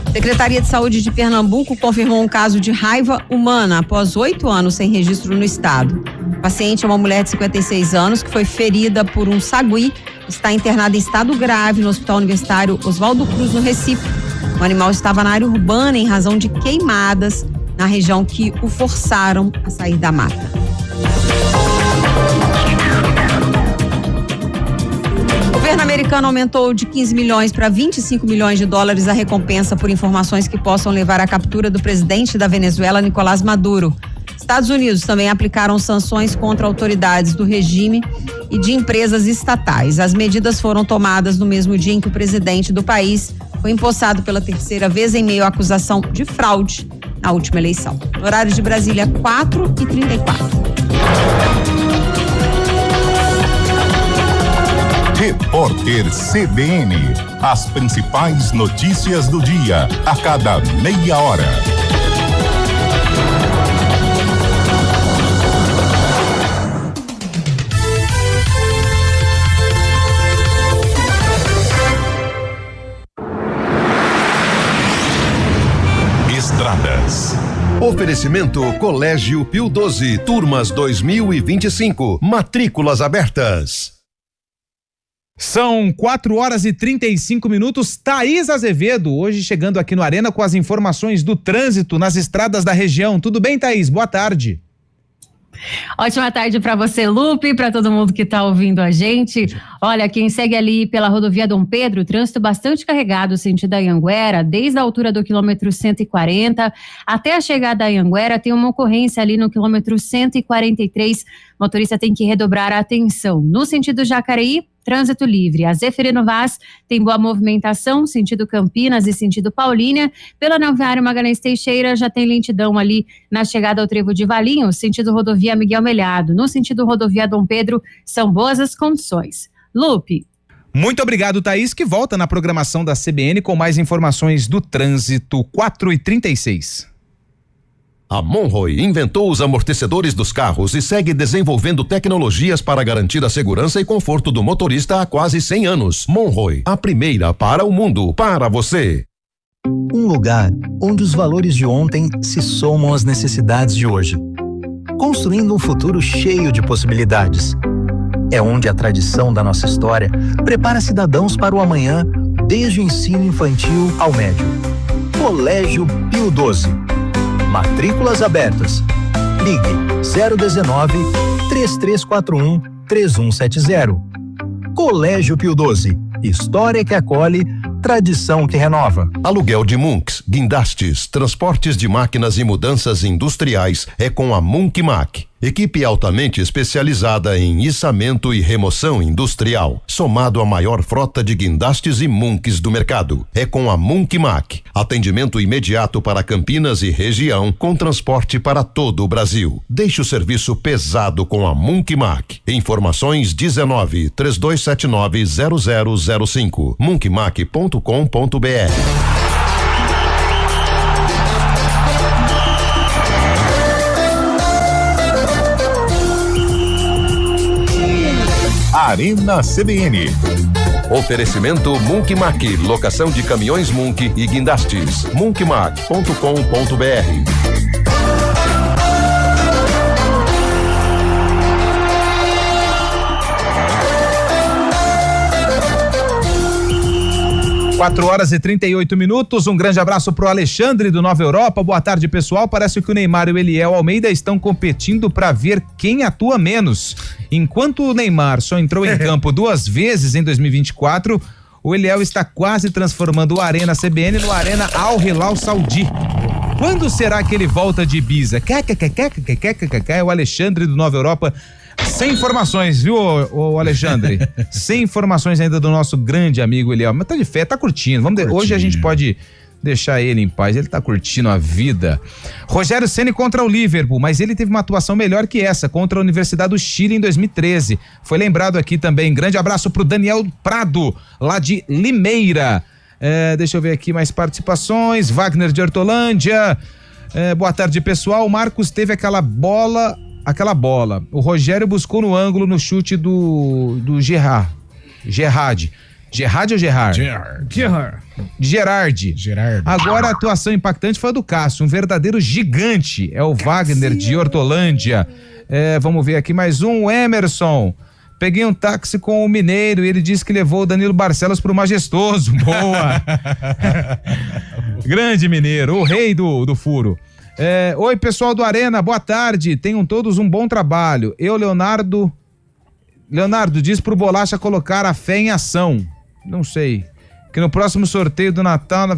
N: A Secretaria de Saúde de Pernambuco confirmou um caso de raiva humana após 8 anos sem registro no estado. A paciente é uma mulher de 56 anos que foi ferida por um sagui, está internada em estado grave no Hospital Universitário Oswaldo Cruz, no Recife. O animal estava na área urbana em razão de queimadas na região que o forçaram a sair da mata. O governo americano aumentou de 15 milhões para 25 milhões de dólares a recompensa por informações que possam levar à captura do presidente da Venezuela, Nicolás Maduro. Estados Unidos também aplicaram sanções contra autoridades do regime e de empresas estatais. As medidas foram tomadas no mesmo dia em que o presidente do país foi empossado pela 3ª vez em meio à acusação de fraude na última eleição. No horário de Brasília, 4h34.
A: Repórter CBN. As principais notícias do dia, a cada meia hora.
B: Oferecimento Colégio Pio 12, turmas 2025, matrículas abertas.
C: São 4h35. Thaís Azevedo, hoje chegando aqui no Arena com as informações do trânsito nas estradas da região. Tudo bem, Thaís? Boa tarde.
O: Ótima tarde para você, Lupe, para todo mundo que está ouvindo a gente. Olha, quem segue ali pela rodovia Dom Pedro, trânsito bastante carregado sentido Anhanguera, desde a altura do quilômetro 140 até a chegada a Anhanguera, tem uma ocorrência ali no quilômetro 143. Motorista tem que redobrar a atenção. No sentido Jacareí, trânsito livre. A Zeferino Vaz tem boa movimentação, sentido Campinas e sentido Paulínia. Pela Noviário Magalhães Teixeira já tem lentidão ali na chegada ao trevo de Valinho, sentido rodovia Miguel Melhado. No sentido rodovia Dom Pedro, são boas as condições. Lupe.
C: Muito obrigado, Thaís, que volta na programação da CBN com mais informações do trânsito. 4h36.
B: A Monroe inventou os amortecedores dos carros e segue desenvolvendo tecnologias para garantir a segurança e conforto do motorista há quase 100 anos. Monroe, a primeira para o mundo, para você.
P: Um lugar onde os valores de ontem se somam às necessidades de hoje, construindo um futuro cheio de possibilidades. É onde a tradição da nossa história prepara cidadãos para o amanhã, desde o ensino infantil ao médio. Colégio Pio XII. Matrículas abertas. Ligue 019-3341-3170. Colégio Pio XII. História que acolhe, tradição que renova.
B: Aluguel de Munks, guindastes, transportes de máquinas e mudanças industriais é com a Munk Mac. Equipe altamente especializada em içamento e remoção industrial, somado à maior frota de guindastes e munks do mercado. É com a Munk Mac. Atendimento imediato para Campinas e região, com transporte para todo o Brasil. Deixe o serviço pesado com a Munk Mac. Informações 19-3279-0005. munkmac.com.br.
A: Arena CBN.
B: Oferecimento Munk Mac, locação de caminhões Munk e guindastes. munkmac.com.br.
C: Quatro horas e 38 minutos. Um grande abraço pro Alexandre do Nova Europa. Boa tarde, pessoal. Parece que o Neymar e o Eliel Almeida estão competindo para ver quem atua menos. Enquanto o Neymar só entrou em campo 2 vezes em 2024, o Eliel está quase transformando o Arena CBN no Arena Al Hilal Saudi. Quando será que ele volta de Ibiza? É o Alexandre do Nova Europa. Sem informações, viu, ô Alexandre? Sem informações ainda do nosso grande amigo Eliel. Mas tá de fé, tá curtindo. Hoje a gente pode deixar ele em paz, ele tá curtindo a vida. Rogério Ceni contra o Liverpool, mas ele teve uma atuação melhor que essa, contra a Universidade do Chile em 2013. Foi lembrado aqui também. Grande abraço pro Daniel Prado, lá de Limeira. Deixa eu ver aqui mais participações. Wagner de Hortolândia. Boa tarde, pessoal. O Marcos teve aquela bola. O Rogério buscou no ângulo no chute do Gerard. Gerard ou Gerard? Gerard. Agora a atuação impactante foi a do Cássio, um verdadeiro gigante. É o Wagner de Hortolândia. Vamos ver aqui mais um. Emerson. Peguei um táxi com o Mineiro e ele disse que levou o Danilo Barcelos pro Majestoso. Boa. Grande Mineiro, o rei do furo. Oi, pessoal do Arena, boa tarde. Tenham todos um bom trabalho. Leonardo diz pro Bolacha colocar a fé em ação. Não sei. Que no próximo sorteio do Natal.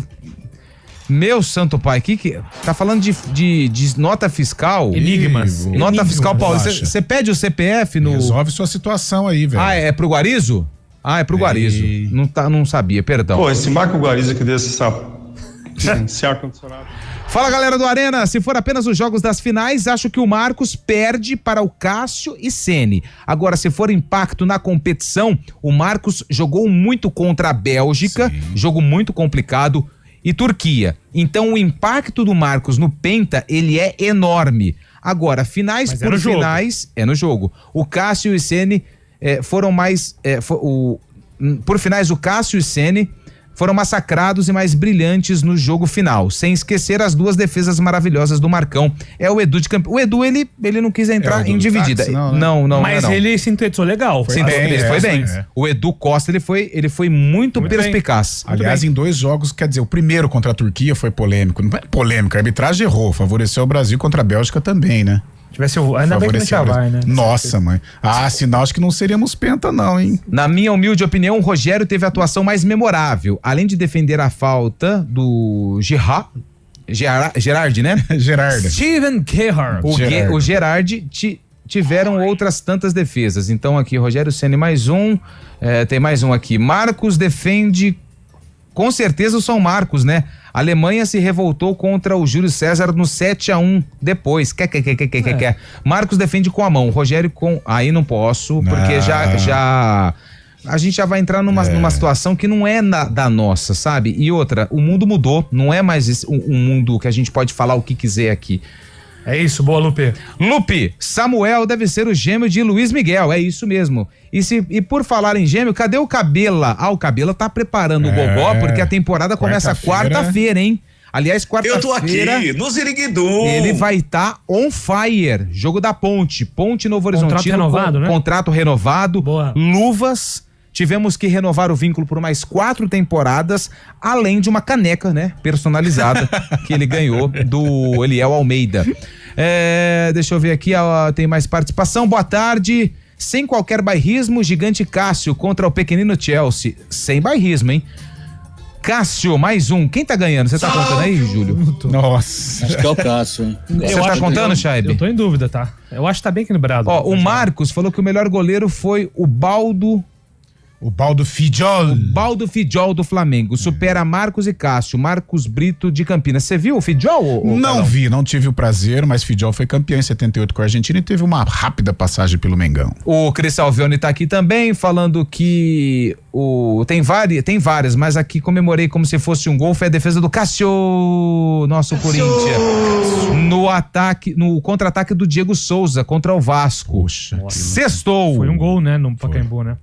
C: Meu santo pai, que tá falando de nota fiscal?
F: Enigmas.
C: Nota fiscal, Paulo. Você pede o CPF no.
G: Resolve sua situação aí, velho.
C: É pro Guarizo? É pro Guarizo. Não sabia, perdão.
Q: Pô, esse Marco Guarizo que desse esse ar-condicionado.
C: Fala, galera do Arena, se for apenas os jogos das finais, acho que o Marcos perde para o Cássio e Ceni. Agora, se for impacto na competição, o Marcos jogou muito contra a Bélgica, jogo muito complicado, e Turquia. Então, o impacto do Marcos no Penta, ele é enorme. Agora, finais por finais, é no jogo. O Cássio e Ceni foram mais... por finais, o Cássio e Ceni foram massacrados e mais brilhantes no jogo final, sem esquecer as 2 defesas maravilhosas do Marcão. É o Edu de campo. O Edu, ele não quis entrar em dividida.
F: Táxi, não. Mas ele sintetizou legal.
C: Foi bem. O Edu Costa, ele foi muito perspicaz.
G: Aliás, em 2 jogos, quer dizer, o primeiro contra a Turquia foi polêmico. Não é polêmico, a arbitragem errou, favoreceu o Brasil contra a Bélgica também, né?
F: Tivesse ainda bem que não tinha VAR, né?
G: Nossa, mãe. Sinal acho que não seríamos penta não, hein?
C: Na minha humilde opinião, o Rogério teve a atuação mais memorável. Além de defender a falta do Gerard, né?
G: Gerard.
F: Steven Gerrard.
C: O Gerard tiveram outras tantas defesas. Então aqui, Rogério Ceni mais um. Tem mais um aqui. Marcos defende, com certeza o São Marcos, né? A Alemanha se revoltou contra o Júlio César no 7-1 depois. Marcos defende com a mão. Rogério com... Aí não posso, porque já... A gente já vai entrar numa situação que não é da nossa, sabe? E outra, o mundo mudou. Não é mais um mundo que a gente pode falar o que quiser aqui.
F: É isso, boa, Lupe.
C: Lupe, Samuel deve ser o gêmeo de Luiz Miguel, é isso mesmo. E por falar em gêmeo, cadê o Cabela? O Cabela tá preparando o gogó, porque a temporada começa quarta-feira, hein? Aliás, quarta-feira...
J: Eu tô aqui, no Ziriguidu.
C: Ele vai estar on fire. Jogo da Ponte Novo Horizontino.
F: Contrato renovado, né?
C: Contrato renovado.
F: Boa.
C: Luvas. Tivemos que renovar o vínculo por mais 4 temporadas, além de uma caneca, né? Personalizada, que ele ganhou do Eliel Almeida. Deixa eu ver aqui, tem mais participação. Boa tarde. Sem qualquer bairrismo, Gigante Cássio contra o pequenino Chelsea. Sem bairrismo, hein? Cássio, mais um. Quem tá ganhando? Você tá contando aí, Júlio?
G: Nossa.
E: Acho que é o Cássio, hein?
C: Você tá contando, Chaibe?
F: Eu tô em dúvida, tá? Eu acho que tá bem equilibrado.
C: O Marcos falou que o melhor goleiro foi o Baldo
G: Fidjol.
C: O Baldo Fidjol do Flamengo. Supera Marcos e Cássio. Marcos Brito de Campinas. Você viu o Fidjol?
G: Não vi, não tive o prazer, mas Fidjol foi campeão em 78 com a Argentina e teve uma rápida passagem pelo Mengão.
C: O Cris Salvione tá aqui também, falando que tem várias, mas aqui comemorei como se fosse um gol. Foi a defesa do Cássio, nosso Corinthians. No contra-ataque do Diego Souza contra o Vasco.
G: Poxa,
C: sextou.
F: Foi um gol, né? No Pacaembu, né?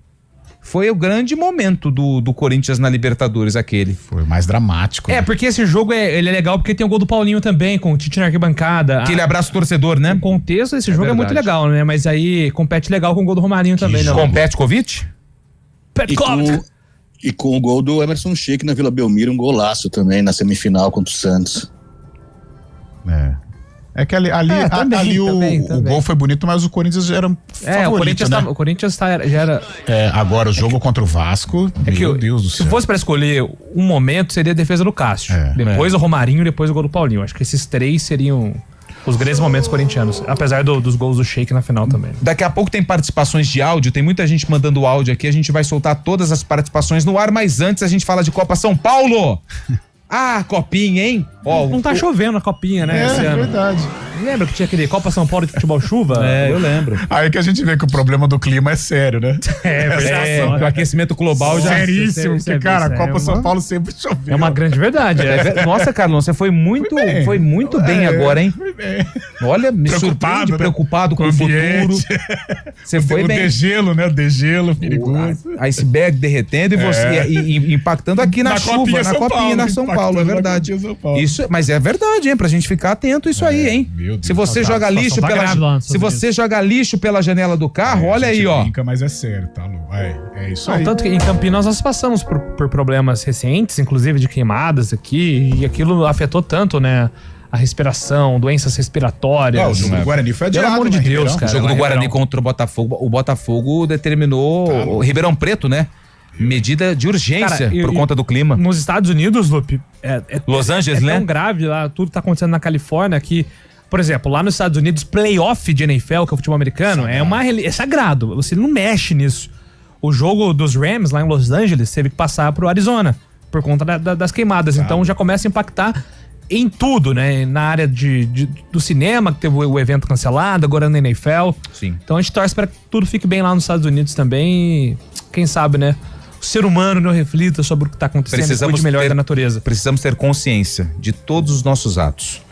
C: Foi o grande momento do Corinthians na Libertadores, aquele.
G: Foi o mais dramático.
F: Porque esse jogo ele é legal porque tem o gol do Paulinho também, com o Tite na arquibancada.
C: Aquele abraço torcedor, né?
F: O contexto desse jogo é muito legal, né? Mas aí compete legal com o gol do Romarinho também, né?
C: Compete Kovic?
E: E com o gol do Emerson Sheik na Vila Belmiro, um golaço também na semifinal contra o Santos.
G: É que ali o gol foi bonito, mas o Corinthians já era favorito,
F: o Corinthians já era...
G: Agora o jogo contra o Vasco, meu Deus do céu.
F: Se fosse pra escolher um momento, seria a defesa do Cássio. Depois o Romarinho, depois o gol do Paulinho. Acho que esses 3 seriam os grandes momentos corintianos, apesar dos gols do Sheik na final também.
C: Daqui a pouco tem participações de áudio, tem muita gente mandando áudio aqui, a gente vai soltar todas as participações no ar, mas antes a gente fala de Copa São Paulo. Copinha, hein?
F: Não tá chovendo a copinha, né? Esse ano.
G: Verdade.
F: Lembra que tinha aquele Copa São Paulo de futebol chuva?
C: Eu lembro.
G: Aí que a gente vê que o problema do clima é sério, né?
C: O aquecimento global já...
G: Seríssimo, porque, cara, a Copa São Paulo sempre choveu.
F: É uma grande verdade.
C: Nossa, Carlão, você foi muito bem agora, hein? Olha, me surpreende, preocupado com o futuro. Você foi bem.
G: O degelo, né? O degelo perigoso.
C: Iceberg derretendo e você impactando aqui na chuva, na copinha na São Paulo, é verdade. Isso, mas é verdade, hein? Pra gente ficar atento isso aí, hein? Se você joga lixo você joga lixo pela janela do carro, olha aí, ó.
G: Brinca, mas é sério, tá, Lu? É isso aí.
F: Tanto que em Campinas nós passamos por problemas recentes, inclusive de queimadas aqui, e aquilo afetou tanto, né? A respiração, doenças respiratórias.
G: O jogo do Guarani foi adiado.
F: Pelo amor de Deus, cara.
C: O jogo do Guarani contra o Botafogo determinou o Ribeirão Preto, né? Medida de urgência por conta do clima.
F: Nos Estados Unidos, Lupe,
C: Los Angeles, né?
F: É tão grave lá, tudo tá acontecendo na Califórnia que, por exemplo, lá nos Estados Unidos, playoff de NFL, que é o futebol americano, é sagrado. Você não mexe nisso. O jogo dos Rams lá em Los Angeles teve que passar pro Arizona por conta das queimadas. Então já começa a impactar em tudo, né? Na área do cinema, que teve o evento cancelado, agora na NFL.
C: Sim.
F: Então a gente torce para que tudo fique bem lá nos Estados Unidos também. E, quem sabe, né? O ser humano não reflita sobre o que está acontecendo e cuide melhor da natureza.
C: Precisamos ter consciência de todos os nossos atos.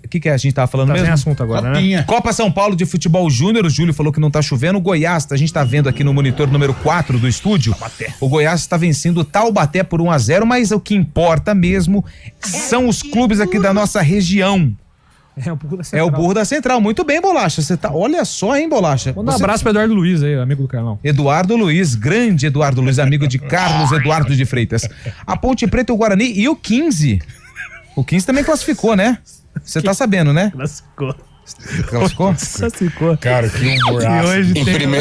C: O que a gente tava falando mesmo?
F: Sem assunto agora, né?
C: Copa São Paulo de Futebol Júnior, o Júlio falou que não tá chovendo. O Goiás, a gente tá vendo aqui no monitor número 4 do estúdio, o Goiás está vencendo o Taubaté por 1-0, mas o que importa mesmo são os clubes aqui da nossa região.
F: É
C: o Burro da Central. Muito bem, Bolacha. Você tá. Olha só, hein, Bolacha.
F: Manda um abraço pro Eduardo Luiz aí, amigo do Carlão.
C: Eduardo Luiz, grande Eduardo Luiz, amigo de Carlos Eduardo de Freitas. A Ponte Preta, o Guarani e o 15. O 15 também classificou, né? Você tá sabendo, né?
F: Classificou.
C: Classificou?
G: Cara, que humor.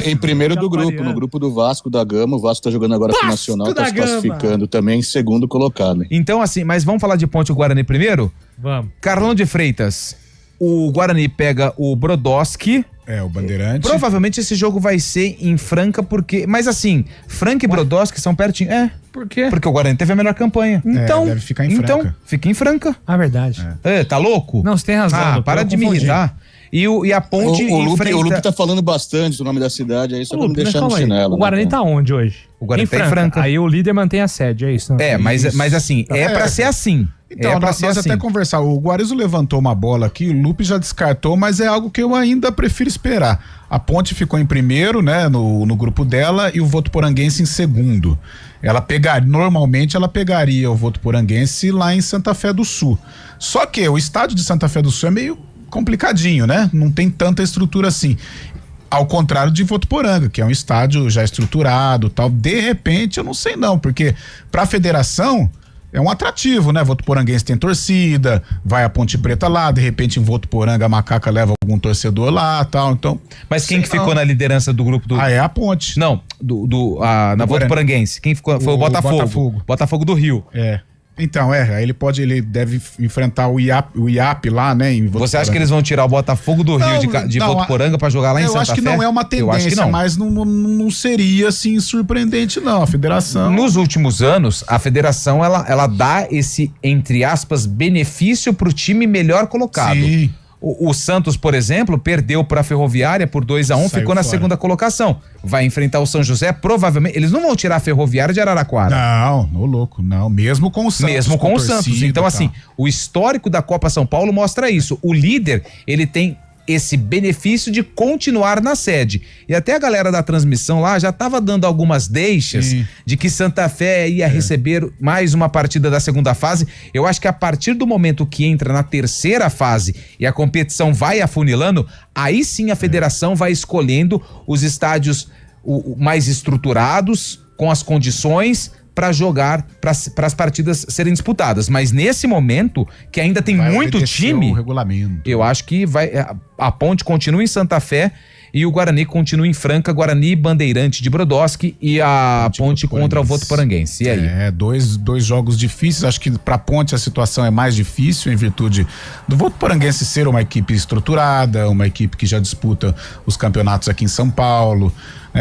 E: Em primeiro do grupo, no grupo do Vasco da Gama. O Vasco tá jogando agora com o Nacional, tá se classificando também em segundo colocado.
C: Então, assim, mas vamos falar de Ponte e Guarani primeiro?
F: Vamos.
C: Carlão de Freitas, o Guarani pega o Brodowski.
G: O Bandeirante.
C: Provavelmente esse jogo vai ser em Franca, porque... Mas assim, Franca e Brodowski são pertinho.
F: Por quê?
C: Porque o Guarani teve a melhor campanha.
G: Então, deve ficar em Franca.
C: Então, fica em Franca.
F: Verdade.
C: Tá louco?
F: Não, você tem razão.
C: Para de me irritar. E a Ponte
E: o Lupe tá falando bastante do nome da cidade aí, só pra me deixar no chinelo.
F: O Guarani tá onde hoje?
C: O Guarani tá em Franca.
F: Aí o líder mantém a sede, é isso?
C: Mas assim, pra ser assim.
G: Então, nós até conversar. O Guarizo levantou uma bola aqui, o Lupe já descartou, mas é algo que eu ainda prefiro esperar. A Ponte ficou em primeiro, né, no grupo dela, e o Votuporanguense em segundo. Normalmente ela pegaria o Votuporanguense lá em Santa Fé do Sul. Só que o estádio de Santa Fé do Sul é meio complicadinho, né? Não tem tanta estrutura assim. Ao contrário de Votuporanga, que é um estádio já estruturado, tal. De repente, eu não sei não, porque pra federação é um atrativo, né? Votuporanguense tem torcida, vai a Ponte Preta lá, de repente em Votuporanga a Macaca leva algum torcedor lá, tal, então...
C: Mas quem que ficou na liderança do grupo do...
G: é a Ponte.
C: Não, na Votuporanguense. Quem ficou? Foi o Botafogo. Botafogo do Rio.
G: Então, aí ele deve enfrentar o IAP lá, né?
C: Você acha que eles vão tirar o Botafogo do Rio de Votuporanga pra jogar lá em Santa Fé?
G: Eu acho que não é uma tendência, mas não seria, assim, surpreendente, não. A federação...
C: Nos últimos anos, a federação, ela dá esse, entre aspas, benefício pro time melhor colocado.
G: Sim.
C: O Santos, por exemplo, perdeu para a Ferroviária por 2-1, ficou na segunda colocação. Vai enfrentar o São José, provavelmente. Eles não vão tirar a Ferroviária de Araraquara.
G: Não, louco, não. Mesmo com o Santos.
C: Mesmo com o Santos. Então, assim, o histórico da Copa São Paulo mostra isso. O líder, ele tem esse benefício de continuar na sede. E até a galera da transmissão lá já estava dando algumas deixas de que Santa Fé ia receber mais uma partida da segunda fase. Eu acho que a partir do momento que entra na terceira fase e a competição vai afunilando, aí sim a federação vai escolhendo os estádios mais estruturados, com as condições para jogar, para as partidas serem disputadas. Mas nesse momento, que ainda tem muito time,
G: o regulamento.
C: Eu acho que a Ponte continua em Santa Fé e o Guarani continua em Franca, Guarani, Bandeirante de Brodowski e a Ponte contra o Votuporanguense. E aí?
G: Dois jogos difíceis. Acho que pra Ponte a situação é mais difícil em virtude do Votuporanguense ser uma equipe estruturada, uma equipe que já disputa os campeonatos aqui em São Paulo.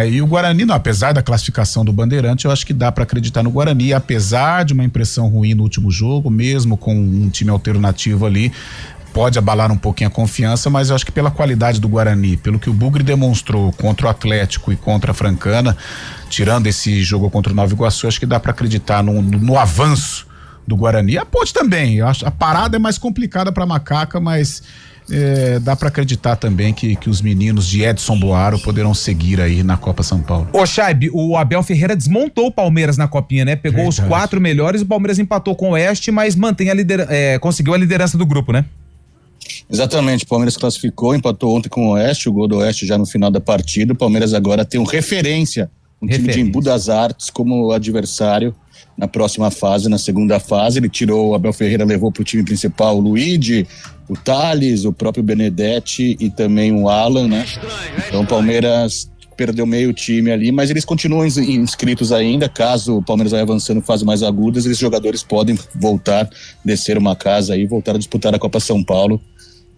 G: E o Guarani, não, apesar da classificação do Bandeirante, eu acho que dá para acreditar no Guarani, apesar de uma impressão ruim no último jogo, mesmo com um time alternativo ali, pode abalar um pouquinho a confiança, mas eu acho que pela qualidade do Guarani, pelo que o Bugre demonstrou contra o Atlético e contra a Francana, tirando esse jogo contra o Nova Iguaçu, acho que dá para acreditar no avanço do Guarani. A Ponte também, eu acho, a parada é mais complicada para Macaca, mas dá para acreditar também que os meninos de Edson Boaro poderão seguir aí na Copa São Paulo.
C: Ô Chaib, o Abel Ferreira desmontou o Palmeiras na copinha, né? Pegou os 4 melhores, o Palmeiras empatou com o Oeste, mas mantém conseguiu a liderança do grupo, né?
E: Exatamente, o Palmeiras classificou, empatou ontem com o Oeste, o gol do Oeste já no final da partida. O Palmeiras agora tem time de Embu das Artes como adversário na próxima fase, na segunda fase. Ele tirou, o Abel Ferreira levou para o time principal o Luigi, o Thales, o próprio Benedetti e também o Alan, né? Então o Palmeiras perdeu meio time ali, mas eles continuam inscritos ainda. Caso o Palmeiras vai avançando em fases mais agudas, esses jogadores podem voltar, descer uma casa aí, voltar a disputar a Copa São Paulo.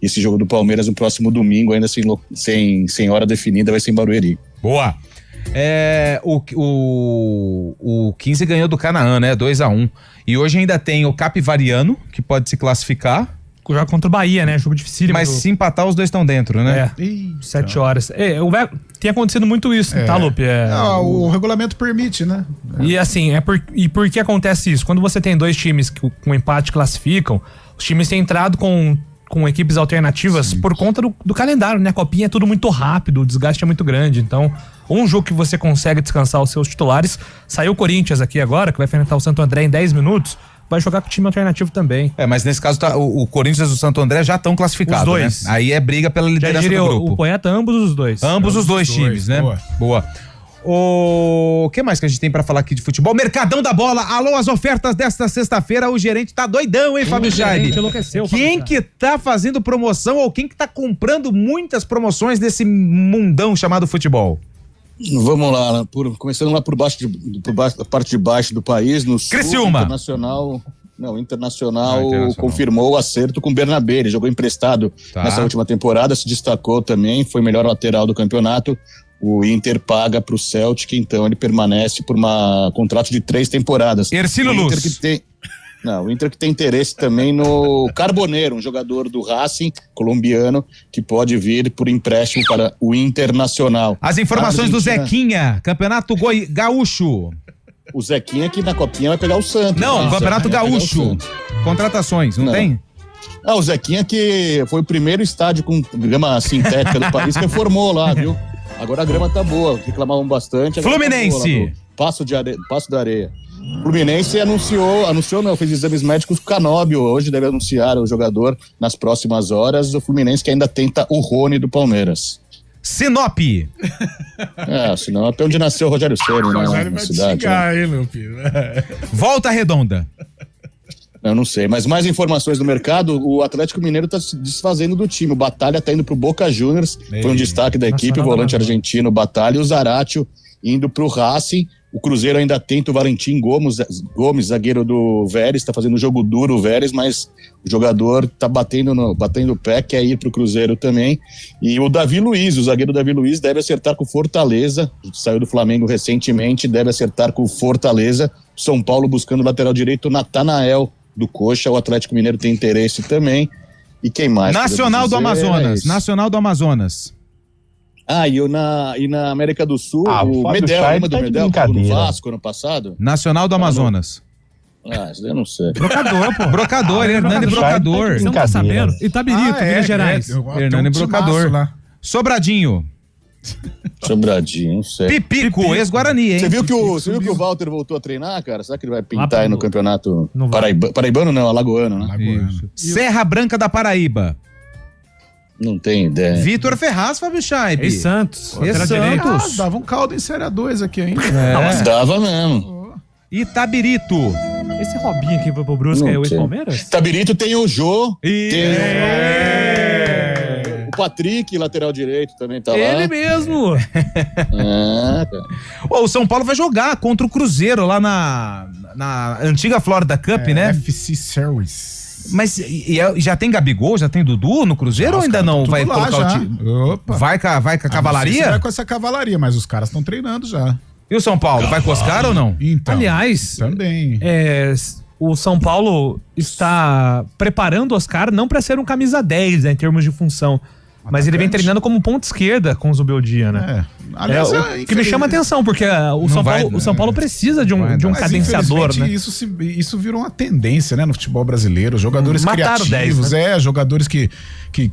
E: Esse jogo do Palmeiras no próximo domingo, ainda sem hora definida, vai ser em Barueri.
C: Boa! O 15 ganhou do Canaã, né? 2-1. E hoje ainda tem o Capivariano, que pode se classificar.
F: Joga contra o Bahia, né? Jogo difícil.
C: Mas se empatar, os dois estão dentro, né?
F: 7 horas. Tem acontecido muito isso, tá, Lupe?
G: O regulamento permite, né?
F: E assim, por que acontece isso? Quando você tem dois times que com empate classificam, os times têm entrado com equipes alternativas por conta do calendário, né? A copinha é tudo muito rápido, o desgaste é muito grande. Então, um jogo que você consegue descansar os seus titulares. Saiu o Corinthians aqui agora, que vai enfrentar o Santo André em 10 minutos. Vai jogar com o time alternativo também.
C: Mas nesse caso o Corinthians e o Santo André já estão classificados, os dois, né? Aí é briga pela liderança do grupo.
F: O poeta, ambos os dois.
C: Ambos os dois times, né? Boa. O que mais que a gente tem pra falar aqui de futebol? Mercadão da Bola. Alô, as ofertas desta sexta-feira. O gerente tá doidão, hein, Fábio Jaime?
F: Enlouqueceu.
C: Quem que tá fazendo promoção ou quem que tá comprando muitas promoções desse mundão chamado futebol?
E: Vamos lá, começando lá por baixo, da parte de baixo do país, no
C: Criciúma.
E: Internacional confirmou o acerto com o Bernabé, ele jogou emprestado nessa última temporada, se destacou também, foi o melhor lateral do campeonato. O Inter paga para o Celtic, então ele permanece por um contrato de 3 temporadas.
C: Ercílio Luz.
E: O Inter que tem interesse também no Carboneiro, um jogador do Racing colombiano que pode vir por empréstimo para o Internacional.
C: As informações do Zequinha, Campeonato Gaúcho.
E: O Zequinha que na Copinha vai pegar o Santos.
C: Não, Campeonato Gaúcho. Contratações, não tem?
E: O Zequinha que foi o primeiro estádio com grama sintética do país, reformou lá, viu? Agora a grama tá boa, reclamavam bastante.
C: Fluminense.
E: Tá Passo da Areia. Fluminense fez exames médicos com o Canóbio, hoje deve anunciar o jogador nas próximas horas. O Fluminense que ainda tenta o Rony do Palmeiras.
C: Sinop.
E: Sinop é onde nasceu o Rogério Ceni, né? Na cidade.
C: Volta Redonda.
E: Eu não sei, mas mais informações do mercado, o Atlético Mineiro tá se desfazendo do time, o Batalha tá indo pro Boca Juniors, foi um destaque da equipe, o volante argentino Batalha, e o Zaratio indo pro Racing. O Cruzeiro ainda tenta o Valentim Gomes, zagueiro do Vélez, tá fazendo um jogo duro o Vélez, mas o jogador tá batendo o pé, quer ir pro Cruzeiro também. E o zagueiro Davi Luiz deve acertar com o Fortaleza, saiu do Flamengo recentemente, deve acertar com o Fortaleza. São Paulo buscando o lateral direito, Natanael do Coxa, o Atlético Mineiro tem interesse também. E quem mais?
C: Nacional do Amazonas. Nacional do Amazonas.
E: E na América do Sul, o Medel, lembra do Medel, que jogou no Vasco ano passado?
C: Nacional do Amazonas.
E: Isso eu não sei.
C: Brocador, Hernani Brocador.
F: Você não tá sabendo? Itabirito, Minas Gerais.
C: Hernani Brocador. Sobradinho, não sei. Pipico, ex-Guarani, hein?
E: Você viu que o Walter voltou a treinar, cara? Será que ele vai pintar aí no campeonato paraibano, não, alagoano, né?
C: Isso. Serra Branca da Paraíba.
E: Não tem ideia.
C: Vitor Ferraz, Fábio Scheibe.
F: Santos.
G: Dava um caldo em Série 2 aqui ainda.
E: Dava mesmo.
C: Itabirito.
F: Esse Robinho aqui pro Brusque é o ex-Palmeiras?
E: Itabirito tem o Jô. O Patrick, lateral direito, também tá lá.
F: Ele mesmo.
C: O São Paulo vai jogar contra o Cruzeiro lá na antiga Florida Cup, né?
G: FC Series.
C: Mas já tem Gabigol, já tem Dudu no Cruzeiro ou ainda não vai colocar o time? Vai com a cavalaria?
G: Vai com essa cavalaria, mas os caras estão treinando já.
C: E o São Paulo, vai com Oscar ou não?
G: Então,
F: aliás,
G: também.
F: O São Paulo está preparando o Oscar não para ser um camisa 10, né, em termos de função. Mas ele vem treinando como ponta esquerda com o Zubeldia, né?
G: Aliás,
F: o que me chama a atenção, porque o São Paulo precisa de um cadenciador, né?
G: Isso virou uma tendência, né, no futebol brasileiro. Jogadores
F: mataram
G: criativos,
F: 10, né?
G: Jogadores que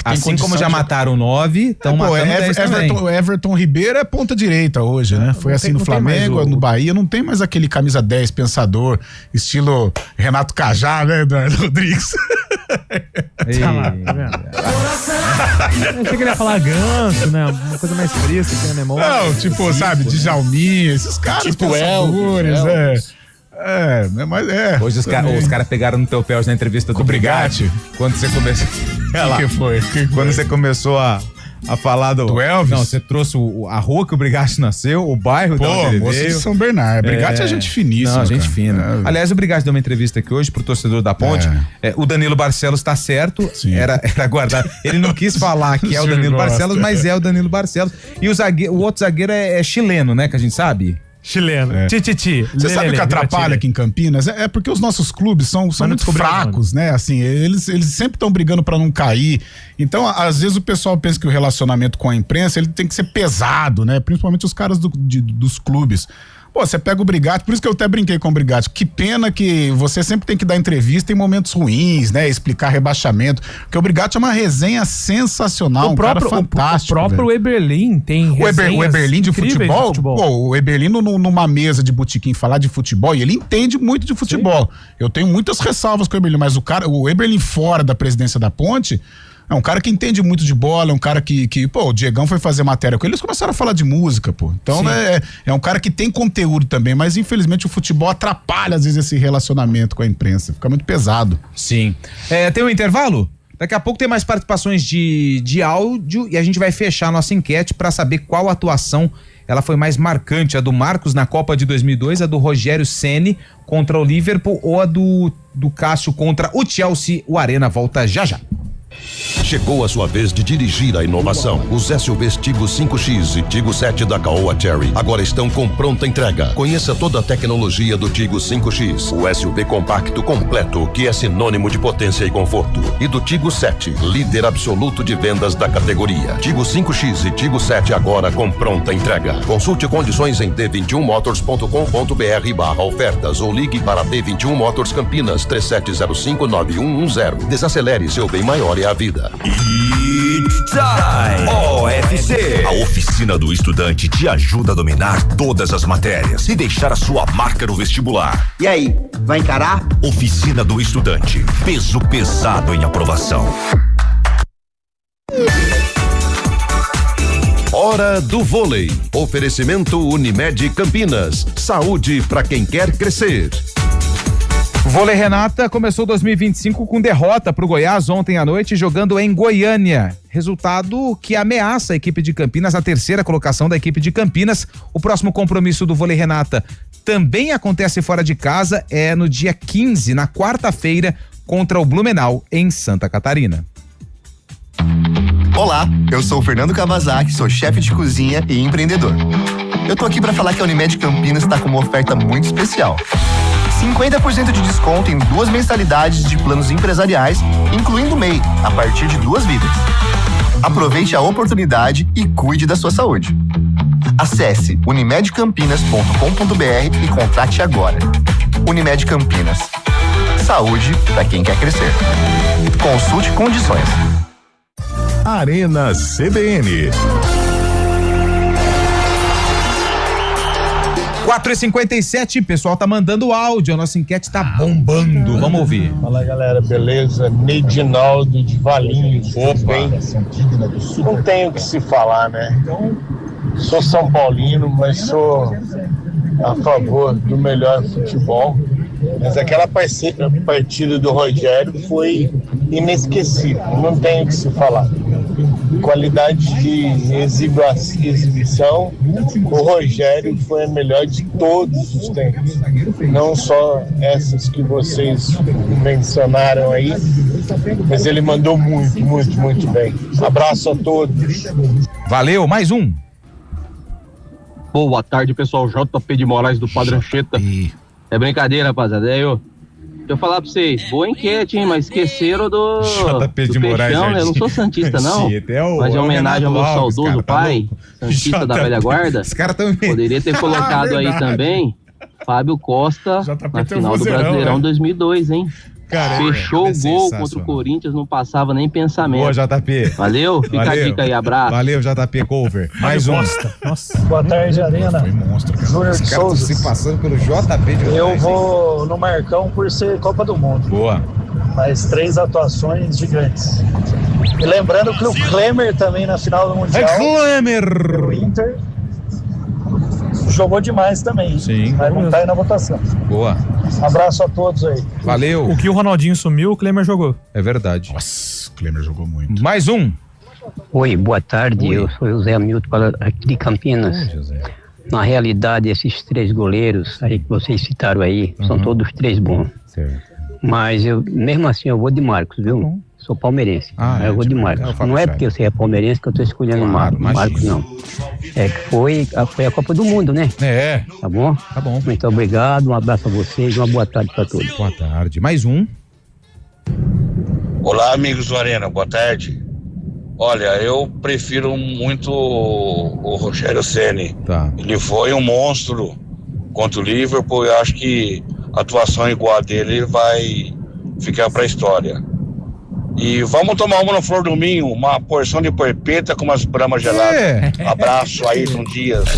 C: assim como já mataram 9, estão matando 10 também.
G: Everton Ribeiro é ponta direita hoje, né? Foi assim no Flamengo, no Bahia, não tem mais aquele camisa 10 pensador, estilo Renato Cajá, né, Eduardo Rodrigues?
F: Tá vendo? Eu achei que ele ia falar Ganso, né? Uma coisa mais fresca, que é memória.
G: Não, tipo, sabe, Djalminha, esses caras
E: tipo
G: pensadores, mas
C: Hoje os caras pegaram no teu pé hoje na entrevista do Brigatti. Quando você começou.
G: que foi?
C: Quando você começou a falar do
G: Elvis?
C: Não, você trouxe a rua que o Brigatti nasceu, o bairro de onde ele veio.
G: De São Bernardo. Brigatti é gente finíssima.
C: Não, gente fina. Aliás, o Brigatti deu uma entrevista aqui hoje pro torcedor da Ponte. O Danilo Barcelos tá certo.
G: Sim.
C: Era guardado. Ele não quis falar que é o Danilo Barcelos, mas é o Danilo Barcelos. E o outro zagueiro é chileno, né? Que a gente sabe.
F: Chileno. Tititi.
G: Você sabe o que atrapalha aqui em Campinas? É porque os nossos clubes são muito fracos, né? Assim, eles sempre estão brigando pra não cair. Então, às vezes o pessoal pensa que o relacionamento com a imprensa ele tem que ser pesado, né? Principalmente os caras dos clubes. Pô, você pega o Brigatti, por isso que eu até brinquei com o Brigatti. Que pena que você sempre tem que dar entrevista em momentos ruins, né? Explicar rebaixamento. Porque o Brigatti é uma resenha sensacional, cara fantástico.
F: O próprio Eberlin tem
G: o Eberlin de futebol. Pô, o Eberlin numa mesa de botequim falar de futebol, e ele entende muito de futebol. Sim. Eu tenho muitas ressalvas com o Eberlin, mas o Eberlin fora da presidência da Ponte, É um cara que entende muito de bola, é um cara que o Diegão foi fazer matéria com ele, eles começaram a falar de música, pô. Então, né, é um cara que tem conteúdo também, mas infelizmente o futebol atrapalha às vezes esse relacionamento com a imprensa, fica muito pesado.
C: Sim. Tem um intervalo? Daqui a pouco tem mais participações de áudio e a gente vai fechar a nossa enquete para saber qual atuação ela foi mais marcante, a do Marcos na Copa de 2002, a do Rogério Ceni contra o Liverpool ou a do Cássio contra o Chelsea. O Arena volta já já.
B: Chegou a sua vez de dirigir a inovação. Os SUVs Tigo 5X e Tigo 7 da Caoa Cherry agora estão com pronta entrega. Conheça toda a tecnologia do Tigo 5X, o SUV compacto completo que é sinônimo de potência e conforto. E do Tigo 7, líder absoluto de vendas da categoria. Tigo 5X e Tigo 7 agora com pronta entrega. Consulte condições em d21motors.com.br/ofertas ou ligue para D21 Motors Campinas 37059110. Desacelere, seu bem maior é a vida.
J: It's Time OFC. A oficina do estudante te ajuda a dominar todas as matérias e deixar a sua marca no vestibular.
R: E aí, vai encarar?
J: Oficina do estudante. Peso pesado em aprovação.
B: Hora do vôlei. Oferecimento Unimed Campinas. Saúde para quem quer crescer.
C: Vôlei Renata começou 2025 com derrota para o Goiás ontem à noite, jogando em Goiânia. Resultado que ameaça a equipe de Campinas, a terceira colocação da equipe de Campinas. O próximo compromisso do Vôlei Renata também acontece fora de casa, é no dia 15, na quarta-feira, contra o Blumenau, em Santa Catarina.
S: Olá, eu sou o Fernando Kawasaki, sou chefe de cozinha e empreendedor. Eu tô aqui para falar que a Unimed Campinas está com uma oferta muito especial. 50% de desconto em 2 mensalidades de planos empresariais, incluindo MEI, a partir de 2 vidas. Aproveite a oportunidade e cuide da sua saúde. Acesse unimedcampinas.com.br e contrate agora. Unimed Campinas. Saúde para quem quer crescer. Consulte condições.
A: Arena CBN.
C: 4h57, pessoal tá mandando áudio, a nossa enquete tá bombando, vamos ouvir.
T: Fala galera, beleza? Neidinaldo de Valinhos, tudo bem? Não tenho o que se falar, né? Sou São Paulino, mas sou a favor do melhor futebol. Mas aquela partida do Rogério foi inesquecível, não tenho o que se falar. Qualidade de exibição, o Rogério foi a melhor de todos os tempos. Não só essas que vocês mencionaram aí, mas ele mandou muito, muito, muito bem. Abraço a todos.
C: Valeu, mais um.
U: Boa tarde, pessoal. JP de Moraes do Padrancheta. É brincadeira, rapaziada. Deixa eu falar pra vocês, boa enquete, hein? Mas esqueceram do
C: JP de Moraes,
U: Peixão, né? Eu não sou santista, não. Mas em homenagem ao meu saudoso pai, santista da velha guarda, poderia ter colocado aí também Fábio Costa na final do Brasileirão 2002, hein?
C: Cara,
U: fechou o gol contra o Corinthians, não passava nem pensamento.
C: Boa, JP.
U: Valeu? Fica a dica aí, abraço.
C: Valeu, JP Cover. Mais um.
T: Nossa. Boa tarde, Arena. Júnior de Souza.
C: Se passando pelo JP de
T: Eu vou no Marcão por ser Copa do Mundo.
C: Boa.
T: Mais 3 atuações gigantes. E lembrando que o Klemer também na final do Mundial.
C: É Klemer!
T: O Inter jogou demais também.
C: Sim.
T: Vai montar aí na votação.
C: Boa.
T: Abraço a todos aí.
C: Valeu.
F: O que o Ronaldinho sumiu, o Klemer jogou.
C: É verdade.
G: Nossa, o Klemer jogou muito.
C: Mais um.
V: Oi, boa tarde. Oi. Eu sou José Hamilton, aqui de Campinas.
C: Oi, José.
V: Na realidade, esses 3 goleiros aí que vocês citaram aí, são todos 3 bons.
C: Certo.
V: Mas eu, mesmo assim, eu vou de Marcos, viu? Sou palmeirense. Eu vou de Marcos. Não é porque você é palmeirense que eu tô escolhendo Marcos, não. É que foi a Copa do Mundo, né?
C: É.
V: Tá bom?
C: Tá bom.
V: Muito obrigado, um abraço a vocês, uma boa tarde pra todos.
C: Boa tarde. Mais um.
W: Olá, amigos do Arena, boa tarde. Olha, eu prefiro muito o Rogério Ceni.
C: Tá.
W: Ele foi um monstro contra o Liverpool, eu acho que a atuação igual a dele vai ficar pra história. E vamos tomar uma no Flor do Minho, uma porção de porpeta com umas bramas geladas. Abraço, Ayrton Dias.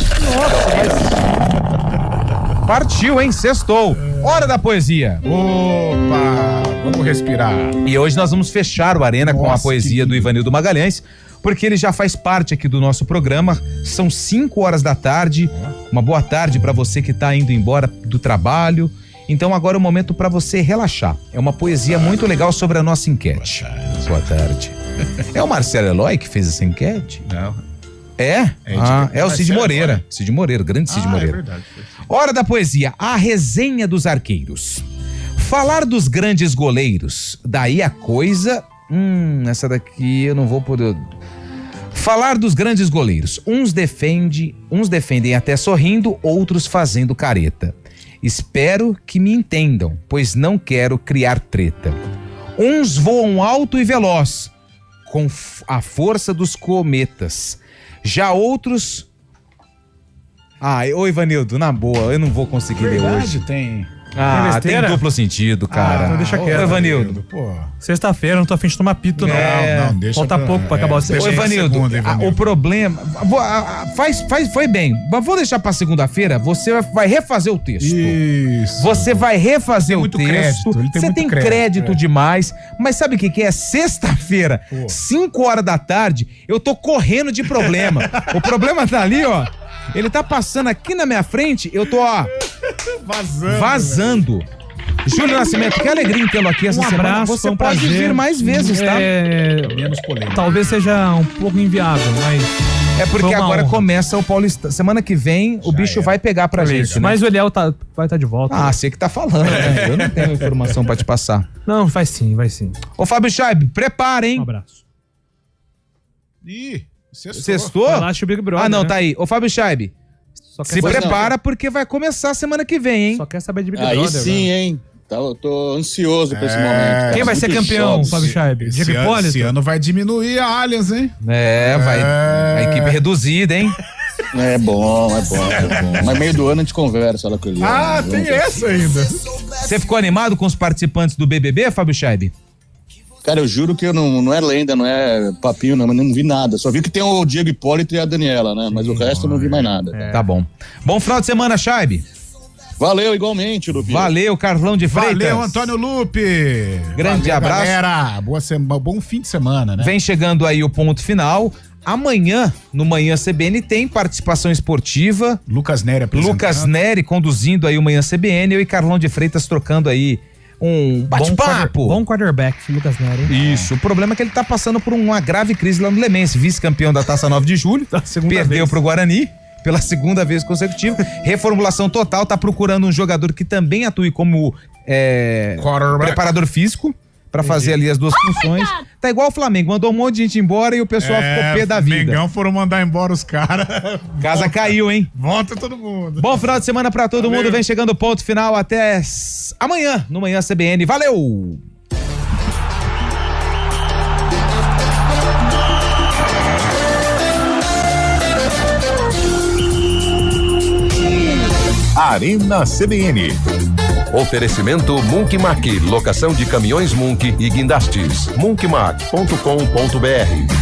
C: Partiu, hein? Sextou. Hora da poesia.
G: Opa! Vamos respirar.
C: E hoje nós vamos fechar o Arena com a poesia do Ivanildo Magalhães, porque ele já faz parte aqui do nosso programa. São 5 horas da tarde. Uma boa tarde para você que tá indo embora do trabalho. Então agora é o momento para você relaxar. É uma poesia muito legal sobre a nossa enquete. Boa tarde. É o Marcelo Eloy que fez essa enquete?
G: Não.
C: É o Cid Moreira. Cid Moreira, grande Cid Moreira.
G: É verdade.
C: Hora da poesia, a resenha dos arqueiros. Falar dos grandes goleiros, daí a coisa... essa daqui eu não vou poder... Falar dos grandes goleiros. Uns defendem até sorrindo, outros fazendo careta. Espero que me entendam, pois não quero criar treta. Uns voam alto e veloz, com a força dos cometas. Já outros... Ô Ivanildo, na boa, eu não vou conseguir ler hoje.
G: Tem
C: tem duplo sentido, cara.
F: Então deixa quieto.
C: Ô Ivanildo.
F: Sexta-feira, não tô afim de tomar pito, não.
G: Não, deixa.
F: Falta pouco pra acabar o
C: Ô Ivanildo, o problema... Foi bem. Mas vou deixar pra segunda-feira, você vai refazer o texto.
G: Isso.
C: Você vai refazer o texto.
G: Crédito,
C: você tem crédito demais. Mas sabe o que é? Sexta-feira, 5 horas da tarde, eu tô correndo de problema. O problema tá ali, ó. Ele tá passando aqui na minha frente, eu tô, ó... Vazando. Júlio Nascimento, que alegria em tê-lo aqui essa semana. Você pode vir mais vezes, tá?
G: Menos polêmica.
F: Talvez seja um pouco inviável, mas...
C: É porque agora começa o Paulista. Semana que vem o bicho vai pegar pra gente, né?
F: Mas o Eliel vai estar de volta.
C: Você que tá falando, né? Eu não tenho informação pra te passar.
F: Não, vai sim.
C: Ô Fábio Scheib, prepara, hein?
F: Um abraço.
G: Ih,
C: sextou?
F: Relaxa o Big Brother,
C: não,
F: né?
C: tá aí. Ô Fábio Scheib, se prepara porque vai começar semana que vem, hein?
F: Só quer saber de Big Brother.
E: Aí sim, hein? Eu tô ansioso pra esse momento.
F: Quem vai ser campeão, Fábio Scheib?
G: Diego Hipólito? Esse ano vai diminuir a Allianz, hein?
C: Vai. A equipe reduzida, hein?
E: É bom. Mas meio do ano a gente conversa lá com ele.
G: Tem essa ainda.
C: Você ficou animado com os participantes do BBB, Fábio Scheib?
E: Cara, eu juro que eu não é lenda, não é papinho, não vi nada. Só vi que tem o Diego Hipólito e a Daniela, né? Mas o resto eu não vi mais nada.
C: Tá bom. Bom final de semana, Scheib.
E: Valeu, igualmente, Lupe.
C: Valeu, Carlão de Freitas.
G: Valeu, Antônio Lupe.
C: Grande abraço.
G: Galera, bom fim de semana, né?
C: Vem chegando aí o ponto final. Amanhã, no Manhã CBN, tem participação esportiva.
G: Lucas Nery apresentando.
C: Lucas Nery conduzindo aí o Manhã CBN. Eu e Carlão de Freitas trocando aí um bate-papo.
F: Bom quarterback, Lucas Nery.
C: Isso. O problema é que ele tá passando por uma grave crise lá no Lemense. Vice-campeão da Taça 9 de Julho. Perdeu pro Guarani pela segunda vez consecutiva. Reformulação total. Tá procurando um jogador que também atue como preparador físico pra fazer ali as duas funções. Tá igual o Flamengo. Mandou um monte de gente embora e o pessoal ficou pé da vida.
G: Mengão foram mandar embora os caras.
C: Casa caiu, hein?
G: Volta todo mundo.
C: Bom final de semana pra todo mundo. Vem chegando o ponto final. Até amanhã no Manhã CBN. Valeu!
A: Arena CBN.
B: Oferecimento Munk Mac, locação de caminhões Munk e guindastes. Munkmac.com.br